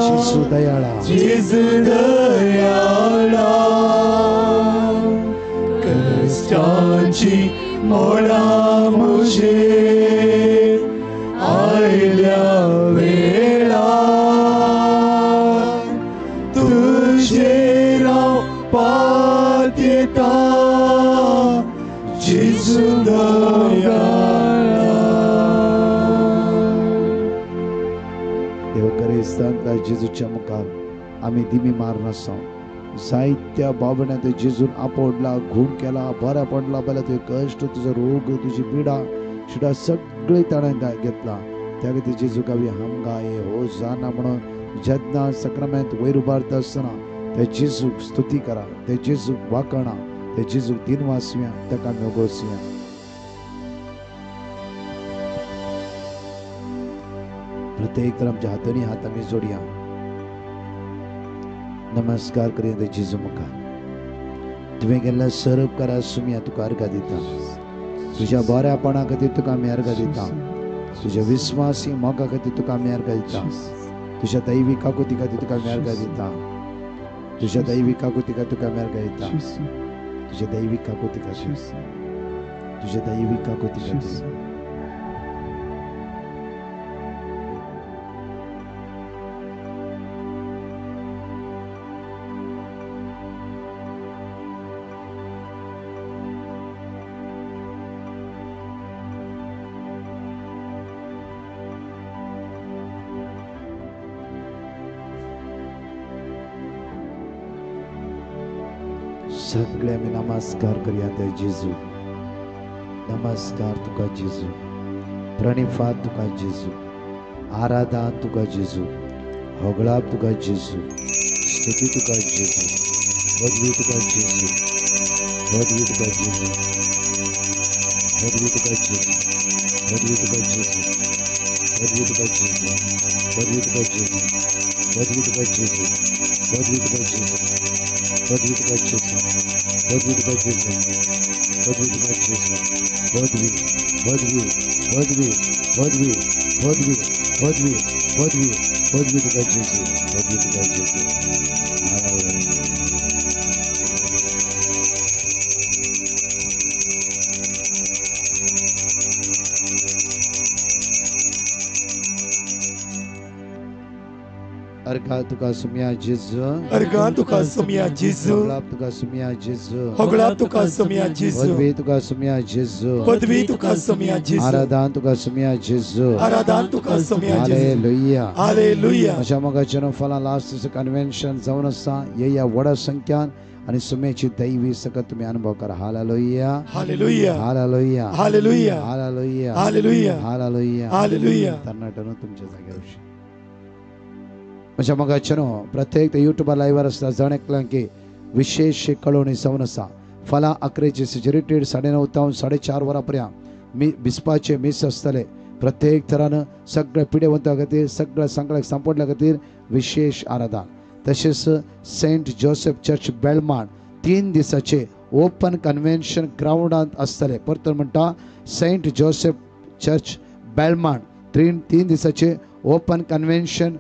जेजू दयाळा जेजू दयाळा. कष्टाची मोडा म्हजेर आयल्या वेळार तुजेर हांव पाती येता जेजू दयाळा. देव करेस्तांतल्या जेजूच्या मुखार आमी दिमी मारून आसा. जायत्या भावण्यात जेजून आपोडला घूण केला बऱ्या पडला जाल्यार तुझे कश्ट तुजो रोग तुजी पिडा शिडा सगळी ताणें घेतला. त्या खातीर जेजू गावी हमगाये हो जाना म्हणून जेन्ना सक्रामेंत वयर उबारता आसतना ते जेजूक स्तुती करा ते जेजूक वाकणा ते जेजूक दिनवासुया ताका आमी ओगोसुया. प्रत्येक तर आमच्या हातांनी हात आमी जोडया नमस्कार करिया ते जेजू मुखार. तुवें केल्लें सर्व करा सुम्या तुका अर्घ दिता. तुज्या बऱ्यापणा खातीर तुका आमी अर्घ दिता. तुज्या विस्वासी मोगा खातीर तुका आमी अर्घ दिता. तुज्या दैवी काकुती खातीर तुका आमी अर्घ दिता. तुज्या दैवी काकुती खातीर तुका आमी अर्घ दिता. तुज्या दैवी काकुती खातीर तुज्या दैवी काकुती खातीर सगळे आमी नमस्कार करूया ते जेजू. नमस्कार तुका जेजू. प्रणिफात तुका जेजू. आराधन तुका जेजू. होगळाप तुका जेजू, स्तुती तुका जेजू, पदवी तुका जेजू, पदवी तुका जेजू, पदवी तुका जेजू, पदवी तुका जेजू, पदवी तुका जेजू, पदवी तुका जेजू, पदवी तुका जेजू, पदवी तुका जेजू, पदवी तुका जेजू, पदवी तुका जेजू, पदवी तुका जेजू, पदवी पदवी पदवी पदवी पदवी पदवी पदवी पदवी तुका जेजू, पदवी तुका जेजू. अर्घा तुका सुमिया जेजू, अर्घा तुका सुमिया जेजू, होगळाप तुका सुमिया जेजू, होगळाप तुका सुमिया जेजू, पदवी तुका सुमिया जेजू, पदवी तुका सुमिया जेजू, आराधन तुका सुमिया जेजू. आराधन तुका सुमिया जेजू. हालेलुया. हालेलुया. अशा मगाच्या फला लास्ट कन्व्हेन्शन जाऊन असा या वडा संख्यान आणि सुमेची दैवी सकत तुम्ही अनुभव करा. Hallelujah. Hallelujah. Hallelujah. Hallelujah. Hallelujah. Hallelujah. Hallelujah. Hallelujah. Karnataka तुमच्या जागेवर म्हणजे मग प्रत्येक युट्यूब लाईव्हवर असता जण एकलं की विशेष कळवणी जाऊन असा फला अकरेचे सिजरेटेड 9:30 तावन 4:30 वरांपर्यंत मी बिस्पाचे मिस असतले प्रत्येक तरानं सगळ्या पिढेवंता खातीर सगळ्या सांगळ्याक सांपडल्या खातीर विशेष आराधना. तसेच सेंट जोसेफ चर्च बेळमाण 3 दिसाचे ओपन कन्व्हेन्शन ग्राउंडांत असतले. परत म्हणटा सेंट जोसेफ चर्च बेळमाण 3 दिसाचे ओपन कन्व्हेन्शन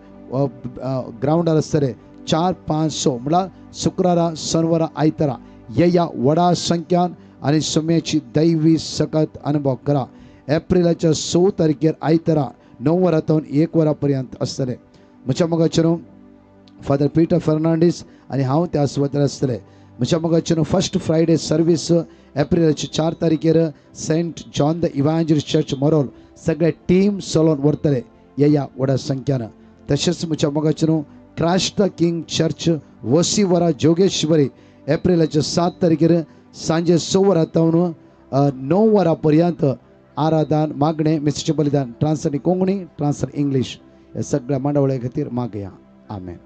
ग्राउंडार असतले 4-5 म्हळ्यार शुक्रारा शनिवारा आयतारा या वडा संख्यान आणि सुमेची दैवी सकत अनुभव करा. एप्रिलाच्या 6 तारखेर आयतारा 9 वरांतून 1 वरांपर्यंत असतले. म्हज्या मगाचेर फादर पीटर फर्नांडीस आणि हांव त्या सुवातेर असतले. म्हज्या मगाचेर फर्स्ट फ्रायडे सर्वीस एप्रिलाच्या 4 तारखेर Saint John the इव्हांजलिस्ट church Marol सगळे टीम चलोवन व्हरतले या वडा संख्यान. तसेच म्हज्या मगाचेर क्रास्ट द किंग चर्च वसीवरा जोगेश्वरी एप्रिलाच्या 7 तारखेर सांजे 6 वरांतून 9 वरांपर्यंत आराधन मागणे मिस्टर बलिदान ट्रान्सफर कोंकणी ट्रान्सफर इंग्लिश या सगळ्या मंडळी खातीर मागया. आमेन.